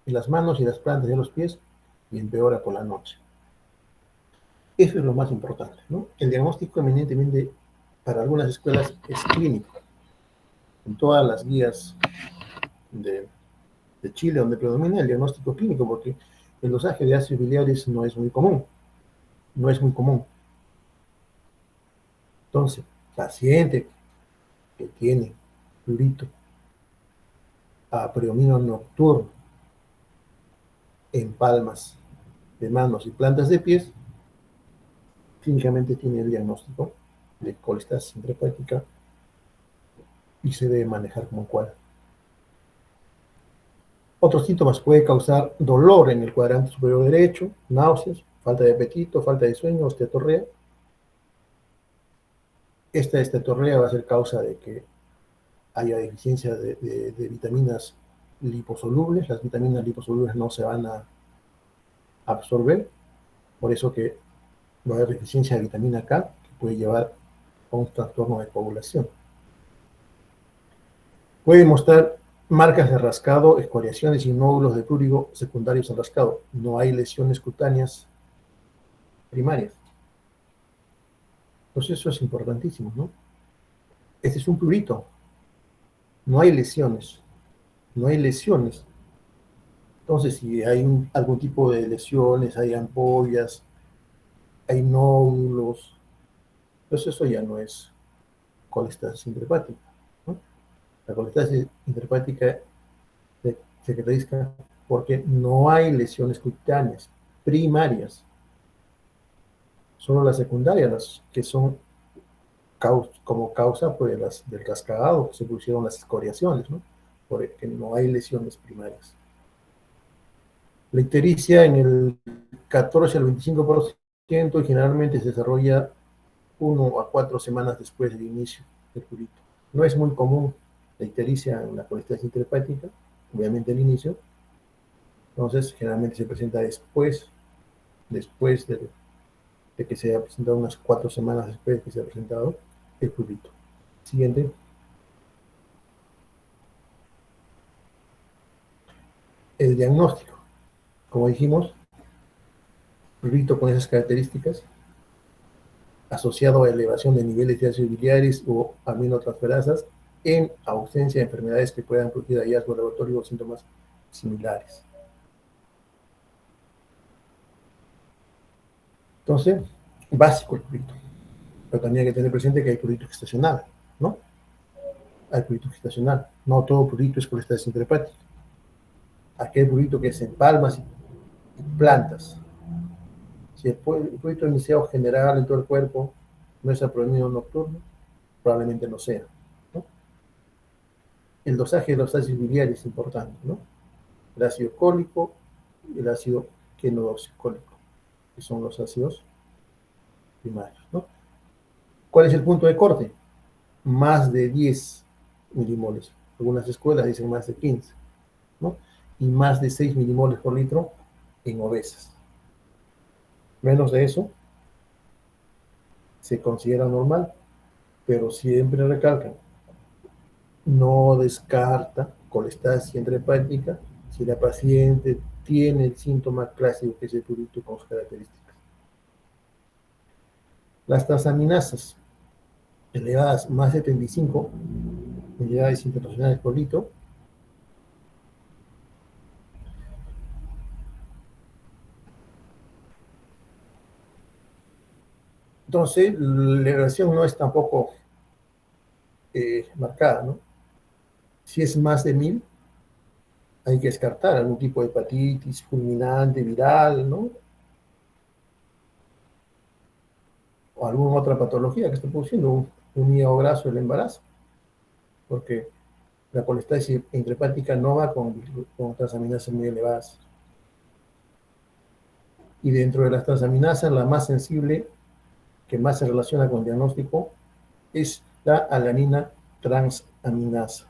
y las manos y las plantas de los pies y empeora por la noche. Eso es lo más importante, ¿no? El diagnóstico eminentemente para algunas escuelas es clínico. En todas las guías de Chile donde predomina el diagnóstico clínico, porque el dosaje de ácidos biliares no es muy común, no es muy común. Entonces, paciente que tiene prurito a predominio nocturno en palmas de manos y plantas de pies, clínicamente tiene el diagnóstico de colestesis intrahepática y se debe manejar como cual. Otros síntomas puede causar dolor en el cuadrante superior derecho, náuseas, falta de apetito, falta de sueño, osteotorrea. Esta esteatorrea va a ser causa de que haya deficiencia de vitaminas liposolubles. Las vitaminas liposolubles no se van a absorber, por eso que va a haber deficiencia de vitamina K, que puede llevar a un trastorno de coagulación. Puede mostrar marcas de rascado, escoriaciones y nódulos de prurigo secundarios al rascado. No hay lesiones cutáneas primarias. Entonces eso es importantísimo, ¿no? Este es un prurito. No hay lesiones. No hay lesiones. Entonces, si hay algún tipo de lesiones, hay ampollas, hay nódulos, entonces eso ya no es colestesis intrahepática, ¿no? La colestesis intrahepática se caracteriza porque no hay lesiones cutáneas primarias, solo las secundarias, las que son como causa pues, del cascado, que se pusieron las escoriaciones, ¿no? Porque no hay lesiones primarias. La ictericia en el 14 al 25% y generalmente se desarrolla 1 a 4 semanas después del inicio del prurito. No es muy común la ictericia en la colestesis intrahepática, obviamente al inicio, entonces generalmente se presenta después de que se haya presentado unas 4 semanas después de que se ha presentado el prurito. Siguiente. El diagnóstico. Como dijimos, prurito con esas características, asociado a elevación de niveles de ácidos biliares o aminotransferasas en ausencia de enfermedades que puedan producir hallazgos laboratorios o síntomas similares. Entonces, básico el prurito. Pero también hay que tener presente que hay prurito gestacional, ¿no? Hay prurito gestacional. No todo prurito es colestesis intrahepática. Aquel prurito que es en palmas y plantas. Si el prurito iniciado general en todo el cuerpo no es a predominio nocturno, probablemente no sea, ¿no? El dosaje de los ácidos biliares es importante, ¿no? El ácido cólico y el ácido quenodoxicólico, que son los ácidos primarios, ¿no? ¿Cuál es el punto de corte? Más de 10 milimoles. Algunas escuelas dicen más de 15, ¿no? Y más de 6 milimoles por litro en obesas. Menos de eso se considera normal, pero siempre recalcan, no descarta colestasis intrahepática si la paciente tiene el síntoma clásico que es el prurito con sus características. Las transaminasas elevadas más de 35 unidades internacionales por litro entonces la relación no es tampoco marcada, ¿no? Si es más de 1000, hay que descartar algún tipo de hepatitis fulminante, viral, ¿no? O alguna otra patología que esté produciendo un hígado graso del embarazo, porque la colestasis intrahepática no va con transaminasas muy elevadas. Y dentro de las transaminasas, la más sensible, que más se relaciona con el diagnóstico, es la alanina transaminasa.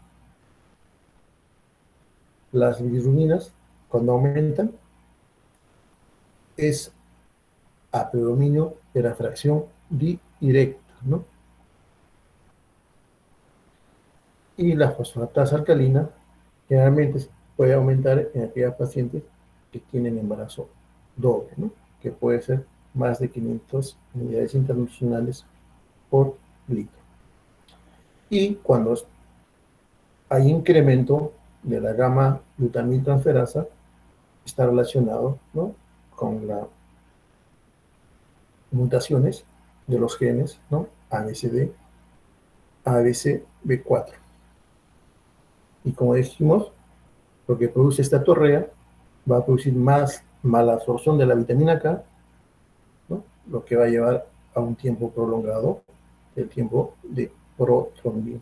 Las bilirrubinas, cuando aumentan, es a predominio de la fracción directa, ¿no? Y la fosfatasa alcalina generalmente puede aumentar en aquellas pacientes que tienen embarazo doble, ¿no? Que puede ser más de 500 unidades internacionales por litro. Y cuando hay incremento de la gamma glutamiltransferasa, está relacionado, ¿no?, con las mutaciones de los genes, ¿no?, ABCD, ABCB4. Y como dijimos, lo que produce esta torrea va a producir más malabsorción de la vitamina K, ¿no?, lo que va a llevar a un tiempo prolongado el tiempo de protrombina.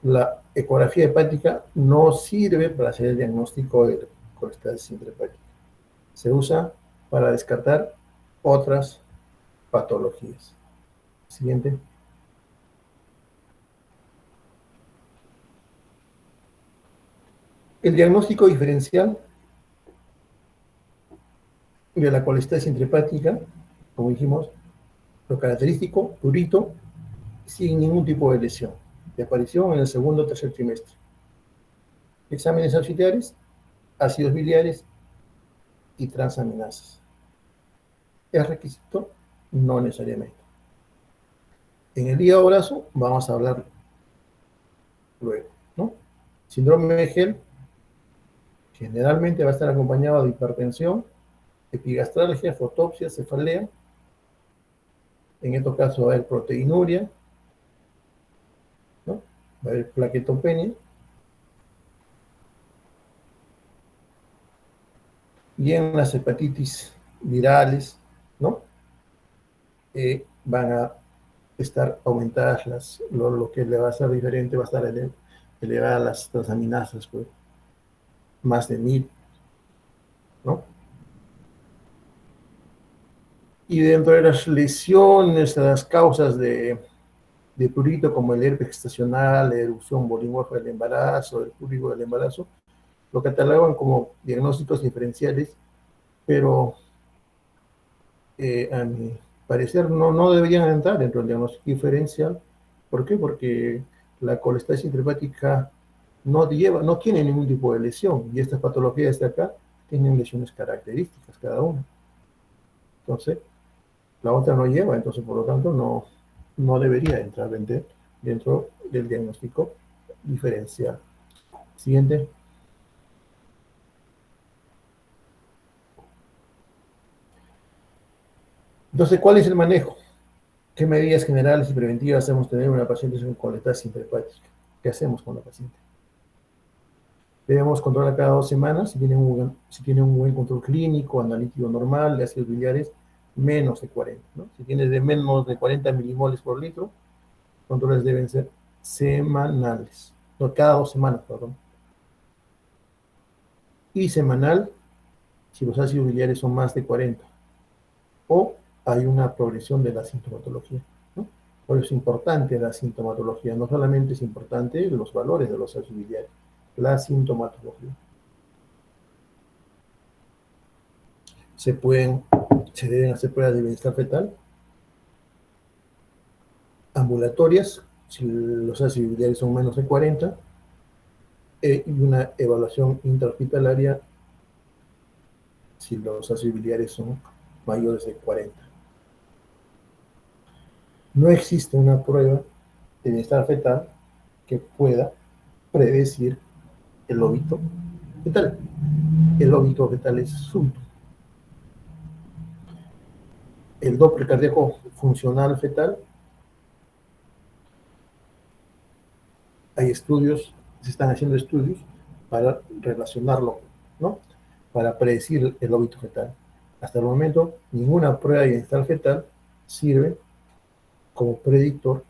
La ecografía hepática no sirve para hacer el diagnóstico de colestasis intrahepática. Se usa para descartar otras patologías. Siguiente. El diagnóstico diferencial de la colestasis intrahepática, como dijimos, lo característico, prurito, sin ningún tipo de lesión, de aparición en el segundo o tercer trimestre. Exámenes auxiliares, ácidos biliares y transaminasas. ¿Es requisito? No necesariamente. En el hígado graso vamos a hablar luego, ¿no? Síndrome de Gel generalmente va a estar acompañado de hipertensión, epigastralgia, fotopsia, cefalea. En estos casos va a haber proteinuria, ¿no? Va a haber plaquetopenia. Y en las hepatitis virales, ¿no?, van a estar aumentadas lo que le va a ser diferente, va a estar elevadas las transaminasas, pues, más de 1000, ¿no? Y dentro de las lesiones, las causas de prurito, como el herpes gestacional, la erupción polimorfa del embarazo, el púrigo del embarazo, lo catalogan como diagnósticos diferenciales, pero a mi parecer no deberían entrar dentro del diagnóstico diferencial. ¿Por qué? Porque la colestasis intrahepática no tiene ningún tipo de lesión, y estas patologías de acá tienen lesiones características cada una. Entonces, la otra no lleva, entonces por lo tanto no debería entrar dentro del diagnóstico diferencial. Siguiente. Entonces, ¿cuál es el manejo? ¿Qué medidas generales y preventivas hacemos tener una paciente con colestasis intrahepática? ¿Qué hacemos con la paciente? Debemos controlar cada 2 semanas si tiene un buen control clínico, analítico normal, de ácidos biliares menos de 40, ¿no? Si tiene de menos de 40 milimoles por litro, controles deben ser semanales, no, cada 2 semanas, perdón. Y semanal si los ácidos biliares son más de 40 o hay una progresión de la sintomatología, ¿no? Por eso es importante la sintomatología, no solamente es importante los valores de los ácidos biliares, la sintomatología. Se deben hacer pruebas de bienestar fetal ambulatorias si los ácidos biliares son menos de 40, y una evaluación intrahospitalaria si los ácidos biliares son mayores de 40. No existe una prueba de bienestar fetal que pueda predecir el óbito fetal. El óbito fetal es súbito. El Doppler cardíaco funcional fetal, hay estudios, se están haciendo estudios para relacionarlo, ¿no? Para predecir el óbito fetal. Hasta el momento, ninguna prueba de bienestar fetal sirve como predictor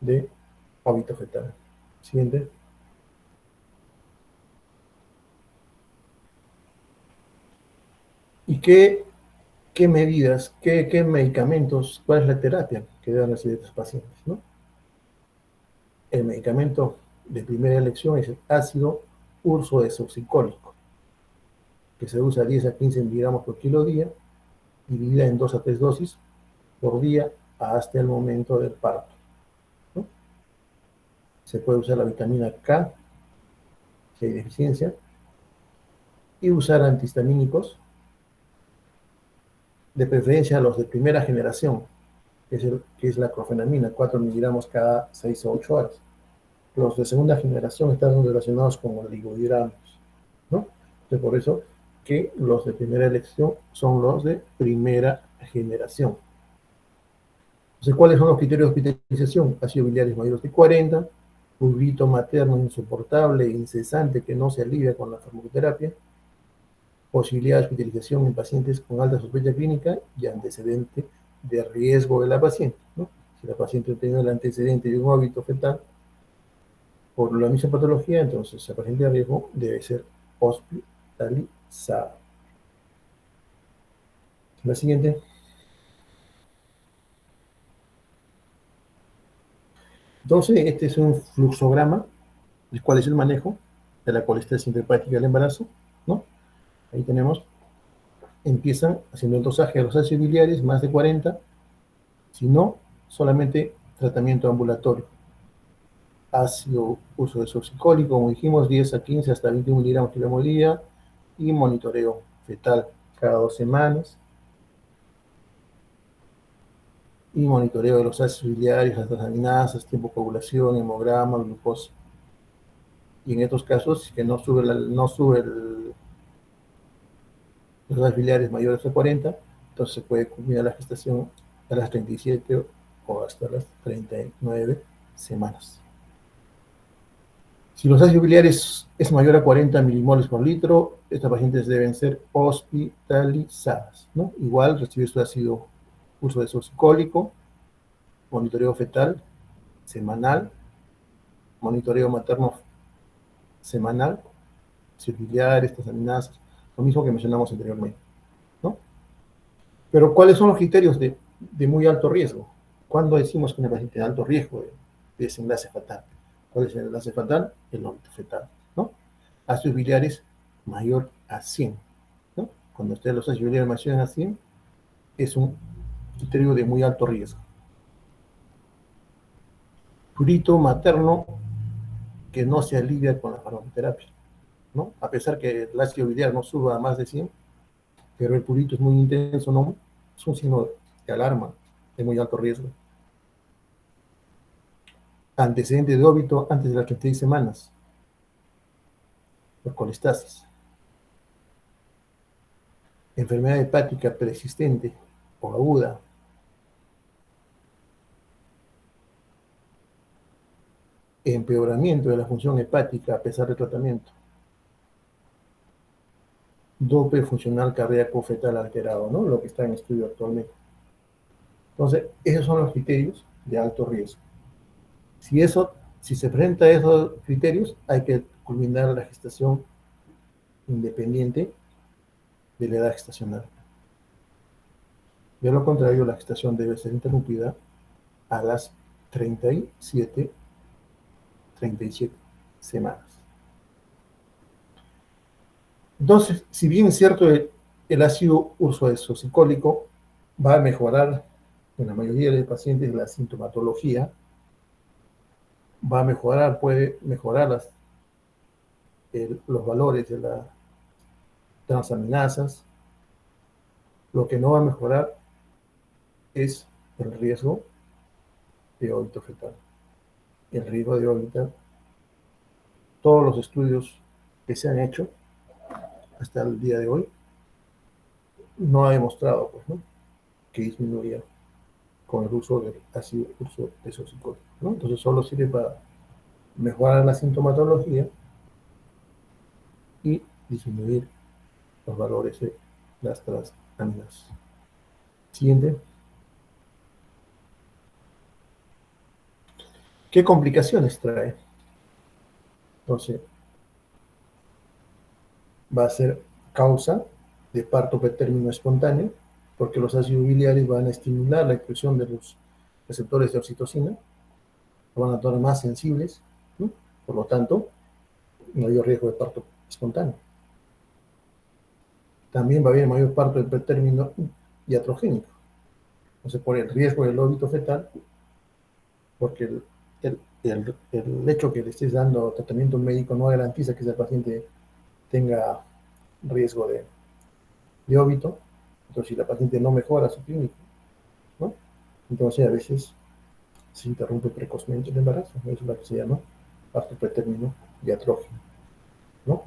de óbito fetal. Siguiente. ¿Y qué medidas, qué medicamentos, cuál es la terapia que deben recibir estos pacientes, ¿no? El medicamento de primera elección es el ácido ursodesoxicólico, que se usa 10 a 15 miligramos por kilo día, dividida en 2 a 3 dosis por día hasta el momento del parto, ¿no? Se puede usar la vitamina K, si hay deficiencia, y usar antihistamínicos, de preferencia los de primera generación, que es la clofenamina, 4 miligramos cada 6 o 8 horas. Los de segunda generación están relacionados con oligohidratos, ¿no? Entonces, por eso que los de primera elección son los de primera generación. Entonces, ¿cuáles son los criterios de hospitalización? Ácidos biliares mayores de 40, prurito materno insoportable e incesante que no se alivia con la farmacoterapia, posibilidad de hospitalización en pacientes con alta sospecha clínica y antecedente de riesgo de la paciente, ¿no? Si la paciente ha tenido el antecedente de un óbito fetal por la misma patología, entonces el paciente de riesgo debe ser hospitalizado. La siguiente. Entonces, este es un fluxograma de cuál es el manejo de la colestesis intrahepática del embarazo, ¿no? Ahí tenemos, empiezan haciendo el dosaje de los ácidos biliares, más de 40, si no, solamente tratamiento ambulatorio. Ácido ursodesoxicólico, como dijimos, 10 a 15 hasta 21 miligramos por día, y monitoreo fetal cada 2 semanas, y monitoreo de los ácidos biliares, las transaminasas, tiempo de coagulación, hemograma, glucosa. Y en estos casos, que no sube los ácidos biliares mayores de 40, entonces se puede culminar la gestación a las 37 o hasta las 39 semanas. Si los ácidos biliares es mayor a 40 milimoles por litro, estas pacientes deben ser hospitalizadas, ¿no? Igual recibir su ácido ursodesoxicólico, monitoreo fetal semanal, monitoreo materno semanal, ácidos biliares, transaminasas, lo mismo que mencionamos anteriormente, ¿no? Pero ¿cuáles son los criterios de muy alto riesgo? ¿Cuándo decimos que una paciente de alto riesgo de desenlace fatal? ¿Cuál es el enlace fatal? El óbito fetal, ¿no? Ácidos biliares mayor a 100, ¿no? Cuando ustedes los ácidos biliares mayores a 100, es un criterio de muy alto riesgo. Prurito materno que no se alivia con la farmacoterapia, ¿no? A pesar que el ácido biliar no suba a más de 100, pero el prurito es muy intenso, ¿no? Es un signo de alarma de muy alto riesgo. Antecedente de óbito antes de las 36 semanas, por colestasis. Enfermedad hepática persistente o aguda. Empeoramiento de la función hepática a pesar del tratamiento. Doppler funcional cardíaco fetal alterado, ¿no? Lo que está en estudio actualmente. Entonces, esos son los criterios de alto riesgo. Si se presenta a esos criterios, hay que culminar la gestación independiente de la edad gestacional. De lo contrario, la gestación debe ser interrumpida a las 37 semanas. Entonces, si bien es cierto, el ácido ursodesoxicólico va a mejorar en la mayoría de pacientes la sintomatología, va a mejorar, puede mejorar los valores de las transaminasas. Lo que no va a mejorar es el riesgo de óbito fetal. El riesgo de óbito, todos los estudios que se han hecho hasta el día de hoy, no ha demostrado, pues, ¿no?, que disminuya con el uso del ácido urso desocicótico, ¿no? Entonces solo sirve para mejorar la sintomatología y disminuir los valores de las transaminasas. Siguiente. ¿Qué complicaciones trae? Entonces, va a ser causa de parto pretérmino espontáneo, porque los ácidos biliares van a estimular la expresión de los receptores de oxitocina, lo van a tornar más sensibles, ¿no? Por lo tanto, mayor riesgo de parto espontáneo. También va a haber mayor parto del pretérmino iatrogénico. Entonces, por el riesgo del óbito fetal, porque el hecho que le estés dando tratamiento médico no garantiza que ese paciente tenga riesgo de óbito. Entonces, si la paciente no mejora su clínica, ¿no?, entonces a veces se interrumpe precozmente el embarazo. Eso es lo que se llama parto pretérmino diatrógeno, ¿no?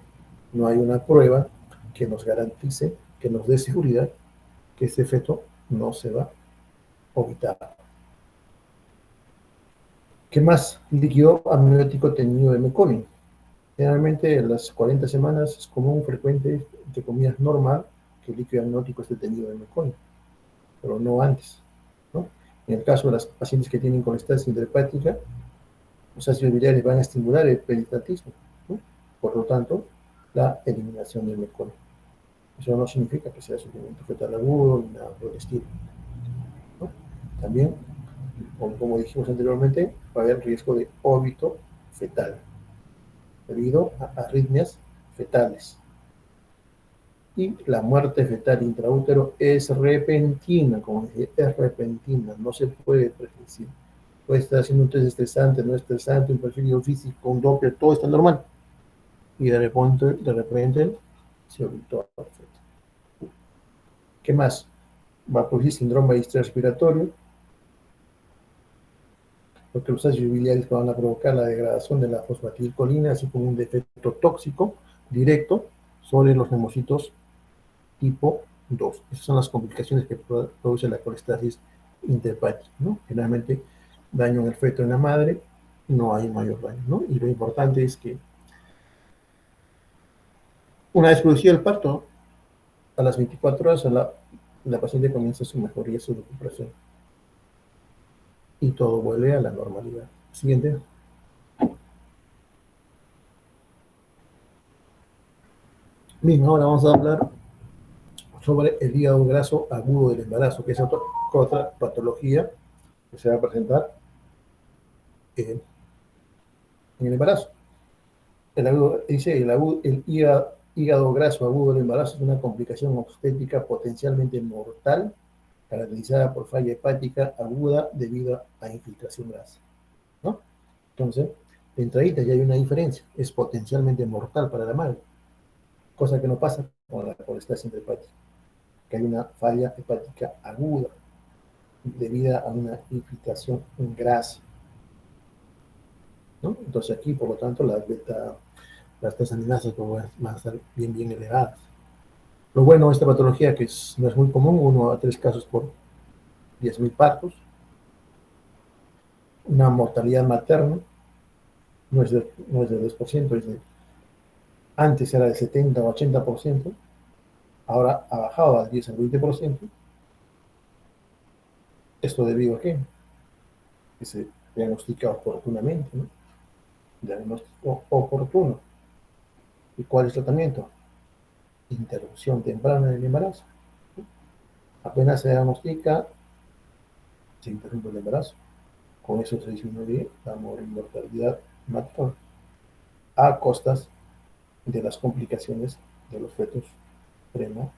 No hay una prueba que nos garantice, que nos dé seguridad que este feto no se va a ovitar. ¿Qué más? Líquido amniótico teñido de meconium. Generalmente en las 40 semanas es común, frecuente, entre comillas, normal, que el líquido amniótico esté teñido de meconium, pero no antes, ¿no? En el caso de las pacientes que tienen colestasis intrahepática, los ácidos biliares van a estimular el peritactismo, ¿no? Por lo tanto, la eliminación del meconium. Eso no significa que sea sufrimiento fetal agudo ni nada por el estilo, ¿no? También, como dijimos anteriormente, va a haber riesgo de óbito fetal debido a arritmias fetales. Y la muerte fetal intraútero es repentina, como dije, es repentina, no se puede predecir. Puede estar haciendo un test estresante, no estresante, un perfil físico, un Doppler, todo está normal. Y de repente se orbitó al feto. ¿Qué más? Va a producir síndrome de distrés respiratorio, porque los ácidos biliares van a provocar la degradación de la fosfatilcolina, así como un defecto tóxico directo sobre los neumocitos tipo 2. Esas son las complicaciones que produce la colestasis interhepática, ¿no? Generalmente daño en el feto en la madre, no hay mayor daño, ¿no? Y lo importante es que una vez producido el parto, a las 24 horas la paciente comienza su mejoría, su recuperación. Y todo vuelve a la normalidad. Siguiente. Bien, ahora vamos a hablar sobre el hígado graso agudo del embarazo, que es otra patología que se va a presentar en el embarazo. El hígado graso agudo del embarazo es una complicación obstétrica potencialmente mortal, caracterizada por falla hepática aguda debido a infiltración grasa, ¿no? Entonces, de entradita ya hay una diferencia, es potencialmente mortal para la madre, cosa que no pasa con la colestasis intrahepática, que hay una falla hepática aguda debido a una infiltración en grasa, ¿no? Entonces aquí, por lo tanto, las transaminasas van a estar bien elevadas. Lo bueno de esta patología, que no es muy común, 1 a 3 casos por 10.000 partos, una mortalidad materna, no es de 2%, antes era de 70 o 80%, ahora ha bajado al 10 al 20%. Esto debido a qué? Que se diagnostica oportunamente, ¿no? Diagnóstico oportuno. ¿Y cuál es el tratamiento? Interrupción temprana del embarazo. Apenas se diagnostica, se interrumpe el embarazo. Con eso se disminuye la mortalidad materna a costas de las complicaciones de los fetos prematuros,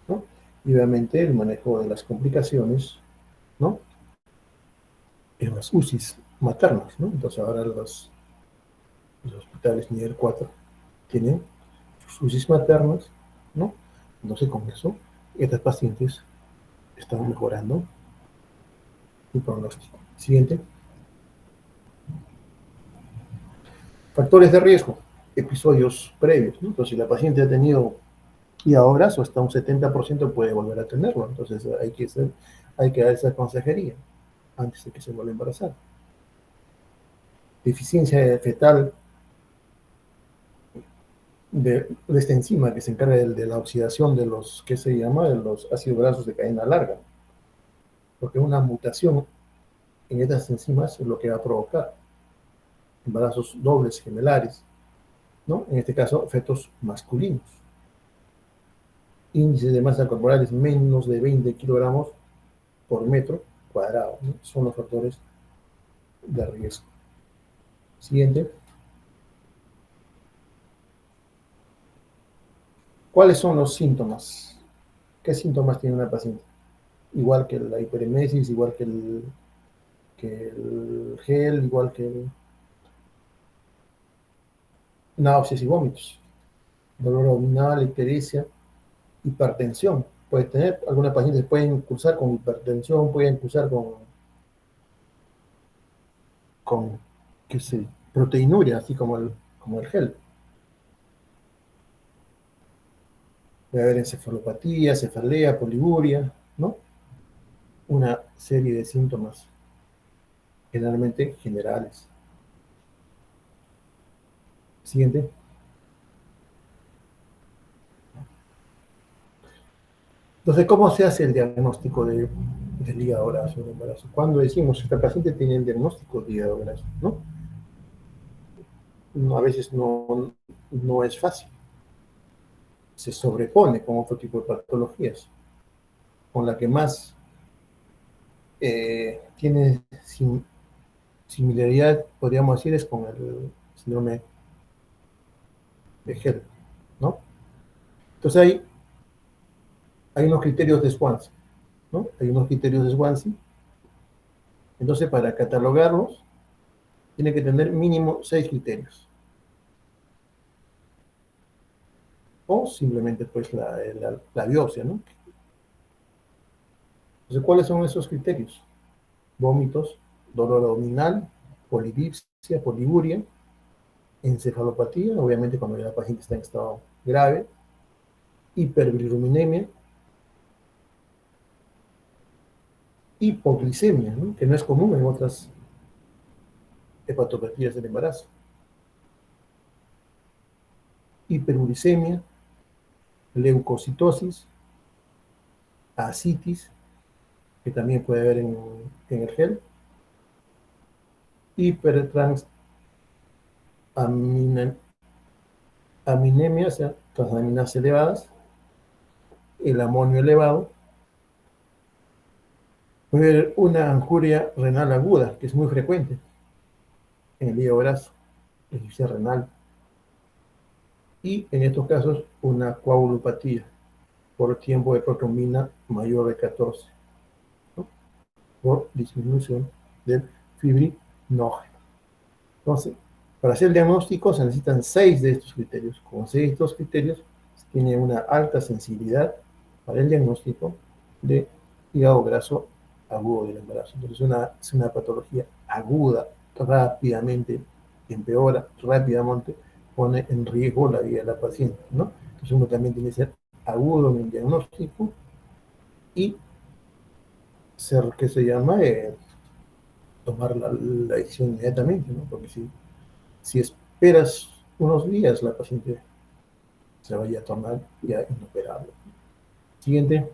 ¿no? Y obviamente el manejo de las complicaciones, ¿no?, en las UCIs maternas, ¿no? Entonces ahora los hospitales nivel 4 tienen sus UCIs maternas, ¿no? Entonces con eso, estas pacientes están mejorando su pronóstico. Siguiente. Factores de riesgo, episodios previos, ¿no? Entonces si la paciente ha tenido ahora o hasta un 70% puede volver a tenerlo, entonces hay que dar esa consejería antes de que se vuelva a embarazar. Deficiencia fetal de esta enzima que se encarga de la oxidación de los, ¿qué se llama? De los ácidos grasos de cadena larga, porque una mutación en estas enzimas es lo que va a provocar embarazos dobles gemelares, ¿no? En este caso, fetos masculinos. Índice de masa corporal es menos de 20 kilogramos por metro cuadrado, ¿no? Son los factores de riesgo. Siguiente. ¿Cuáles son los síntomas? ¿Qué síntomas tiene una paciente? Igual que la hiperemesis, igual que el gel, igual que náuseas y vómitos, dolor abdominal, ictericia, hipertensión. Puede tener, algunas pacientes pueden cursar con hipertensión, pueden cursar con qué sé, proteinuria, así como el gel. Puede haber encefalopatía, cefalea, poliguria, ¿no? Una serie de síntomas generalmente generales. Siguiente. Entonces, ¿cómo se hace el diagnóstico del hígado graso del embarazo? Cuando decimos que esta paciente tiene el diagnóstico de hígado graso, ¿no? A veces no es fácil. Se sobrepone con otro tipo de patologías. Con la que más tiene similaridad, podríamos decir, es con el síndrome de Hell, ¿no? Entonces hay unos criterios de Swansea, ¿no? Hay unos criterios de Swansea. Entonces, para catalogarlos, tiene que tener mínimo 6 criterios. O simplemente, pues, la biopsia, ¿no? Entonces, ¿cuáles son esos criterios? Vómitos, dolor abdominal, polidipsia, poliguria, encefalopatía, obviamente cuando la paciente está en estado grave, hiperbilirubinemia, hipoglicemia, ¿no? Que no es común en otras hepatopatías del embarazo, hiperuricemia, leucocitosis, ascitis, que también puede haber en el gel, hipertransaminemia, o sea, transaminasas elevadas, el amonio elevado, puede haber una anjuria renal aguda, que es muy frecuente en el hígado graso, insuficiencia renal, y en estos casos una coagulopatía por tiempo de protrombina mayor de 14, ¿no? Por disminución del fibrinógeno. Entonces, para hacer el diagnóstico se necesitan 6 de estos criterios. Con 6 de estos criterios se tiene una alta sensibilidad para el diagnóstico de hígado graso agudo del embarazo. Entonces es una patología aguda, rápidamente empeora, rápidamente pone en riesgo la vida de la paciente, ¿no? Entonces uno también tiene que ser agudo en el diagnóstico y ser, ¿qué se llama? Tomar la decisión inmediatamente, ¿no? Porque si esperas unos días, la paciente se vaya a tornar ya inoperable. Siguiente.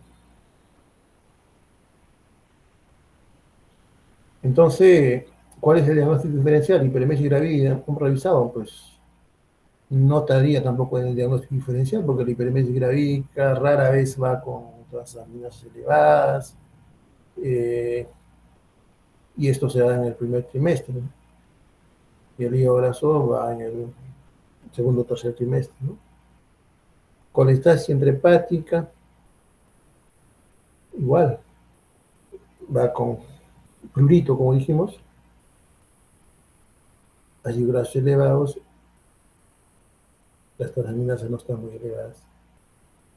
Entonces, ¿cuál es el diagnóstico diferencial? Hiperemesis gravida, un revisado, pues no estaría tampoco en el diagnóstico diferencial, porque la hiperemesis gravídica rara vez va con transaminasas elevadas, y esto se da en el primer trimestre, ¿no? Y el hígado graso va en el segundo o tercer trimestre, ¿no? Colestasis intrahepática, igual, va con prurito, como dijimos, hay grasos elevados, las transaminasas no están muy elevadas,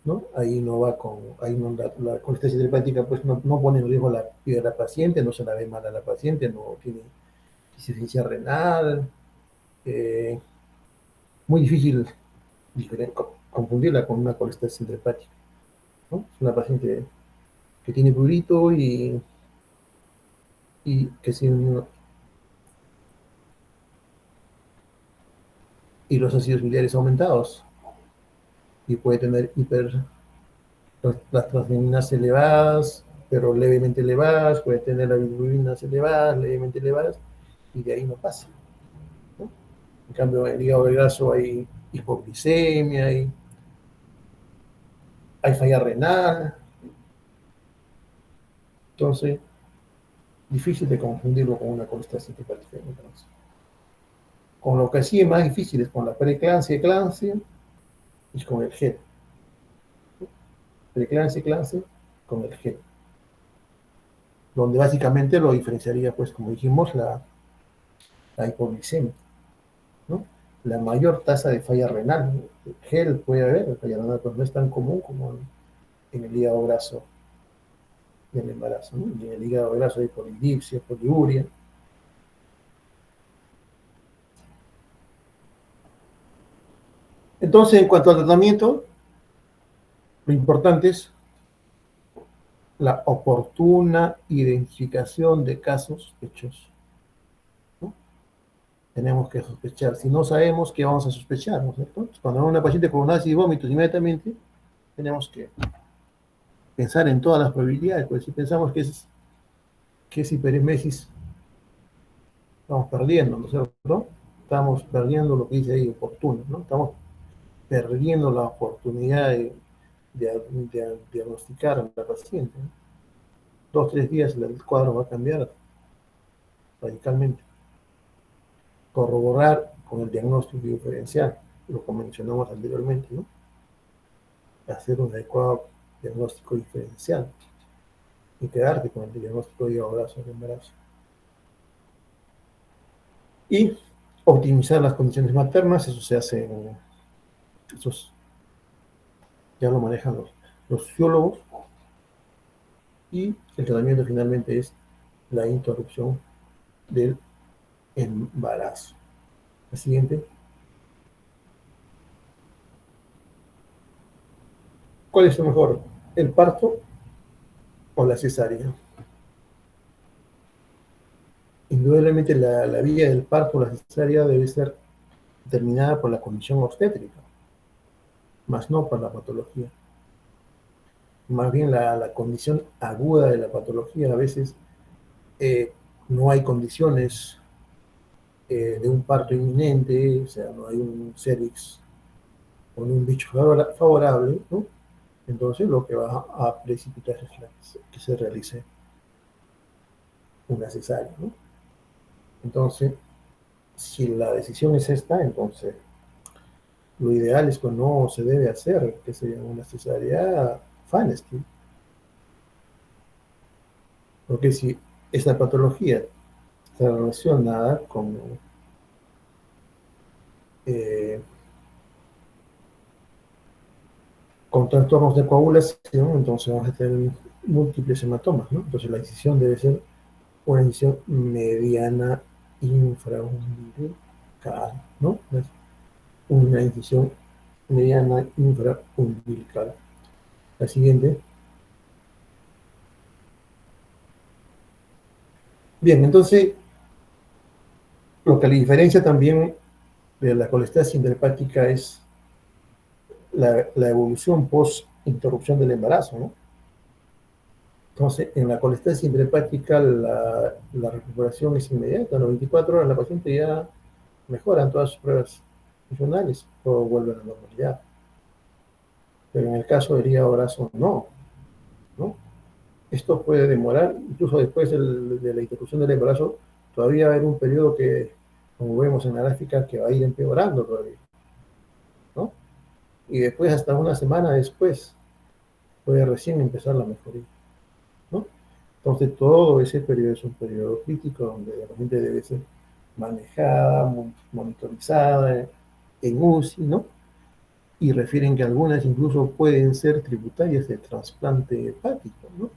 ¿no? Ahí no va con, ahí no, la colestesis hepática pues no pone en riesgo la vida de la paciente, no se la ve mal a la paciente, no tiene insuficiencia renal, eh, muy difícil confundirla con una colestesis hepática, ¿no? Es una paciente que tiene prurito y que sin, y los ácidos biliares aumentados y puede tener las transaminasas elevadas, pero levemente elevadas, puede tener las bilirrubinas elevadas, levemente elevadas, y de ahí no pasa, ¿no? En cambio, en el hígado graso hay hipoglicemia, hay falla renal, entonces, difícil de confundirlo con una colestesis hepática. Con lo que sí es más difícil es con la preeclampsia, eclampsia y con el GEL. Preeclampsia, eclampsia, con el GEL. Donde básicamente lo diferenciaría, pues, como dijimos, la hipoglicemia, ¿no? La mayor tasa de falla renal. GEL puede haber, falla renal, pero no es tan común como en el hígado graso del embarazo, ¿no? Y en el hígado graso hay polidipsia, poliuria. Entonces, en cuanto al tratamiento, lo importante es la oportuna identificación de casos sospechosos, ¿no? Tenemos que sospechar. Si no sabemos, ¿qué vamos a sospechar? ¿No es cierto? Cuando hay una paciente con náusea y vómitos, inmediatamente tenemos que pensar en todas las probabilidades, porque si pensamos que es hiperemesis, estamos perdiendo, ¿no es cierto? Estamos perdiendo lo que dice ahí, oportuno, ¿no? Estamos perdiendo la oportunidad de diagnosticar a la paciente, ¿no? 2 o 3 días el cuadro va a cambiar radicalmente. Corroborar con el diagnóstico diferencial, lo que mencionamos anteriormente, ¿no? Hacer un adecuado diagnóstico diferencial y quedarte con el diagnóstico de embarazo de embarazo. Y optimizar las condiciones maternas, eso se hace, eso ya lo manejan los fisiólogos, y el tratamiento finalmente es la interrupción del embarazo. La siguiente. ¿Cuál es lo mejor? ¿El parto o la cesárea? Indudablemente la vía del parto o la cesárea debe ser determinada por la condición obstétrica, más no por la patología. Más bien la condición aguda de la patología. A veces no hay condiciones de un parto inminente, o sea, no hay un cervix con un bicho favorable, ¿no? Entonces lo que va a precipitar es que se realice una cesárea, ¿no? Entonces, si la decisión es esta, entonces lo ideal es que no se debe hacer, que se llama una cesárea Fenestrel, porque si esta patología está relacionada eh, con trastornos de coagulación, entonces vamos a tener múltiples hematomas, ¿no? Entonces la decisión debe ser una decisión mediana infraumbilical, ¿no? Una incisión mediana infraumbilical. La siguiente. Bien, entonces, lo que le diferencia también de la colestesis intrahepática es la evolución post-interrupción del embarazo, ¿no? Entonces, en la colestesis intrahepática la recuperación es inmediata. A las 24 horas la paciente ya mejora en todas sus pruebas funcionales, todo vuelve a la normalidad. Pero en el caso del hígado graso, no, ¿no? Esto puede demorar, incluso después de la interrupción del embarazo, todavía va a haber un periodo que, como vemos en la gráfica, que va a ir empeorando todavía, ¿no? Y después, hasta una semana después, puede recién empezar la mejoría, ¿no? Entonces, todo ese periodo es un periodo crítico donde la paciente debe ser manejada, monitorizada en UCI, ¿no? Y refieren que algunas incluso pueden ser tributarias de trasplante hepático, ¿no?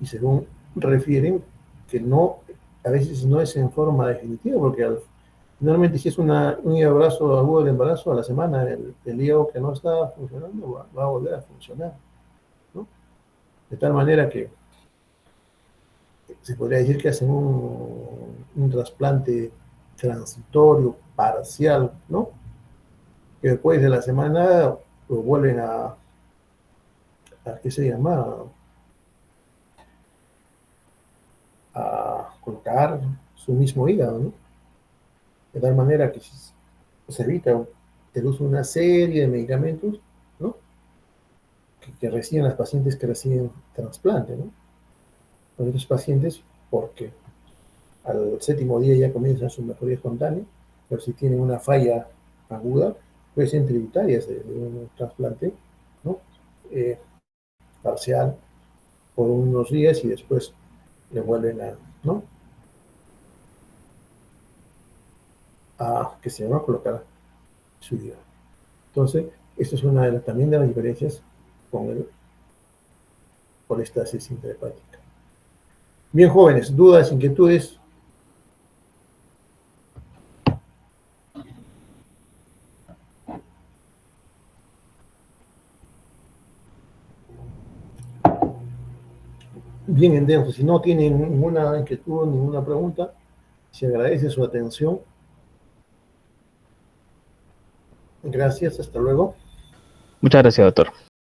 Y según refieren que no, a veces no es en forma definitiva, porque normalmente si es un embarazo agudo del embarazo, a la semana el hígado que no está funcionando va a volver a funcionar, ¿no? De tal manera que se podría decir que hacen un trasplante transitorio, parcial, ¿no? Que después de la semana lo vuelven ¿qué se llama? A colocar su mismo hígado, ¿no? De tal manera que se evita el uso de una serie de medicamentos, ¿no? Que reciben las pacientes que reciben trasplante, ¿no? Con estos pacientes, porque al séptimo día ya comienzan su mejoría espontánea, pero si tienen una falla aguda, pueden ser tributarias de un trasplante, ¿no? Eh, Parcial por unos días y después le vuelven ¿no? Que se va a colocar su hígado. Entonces, esto es una también de las diferencias con el colestasis intrahepática. Bien, jóvenes, dudas, inquietudes. Bien, entonces, si no tienen ninguna inquietud, ninguna pregunta, se agradece su atención. Gracias, hasta luego. Muchas gracias, doctor.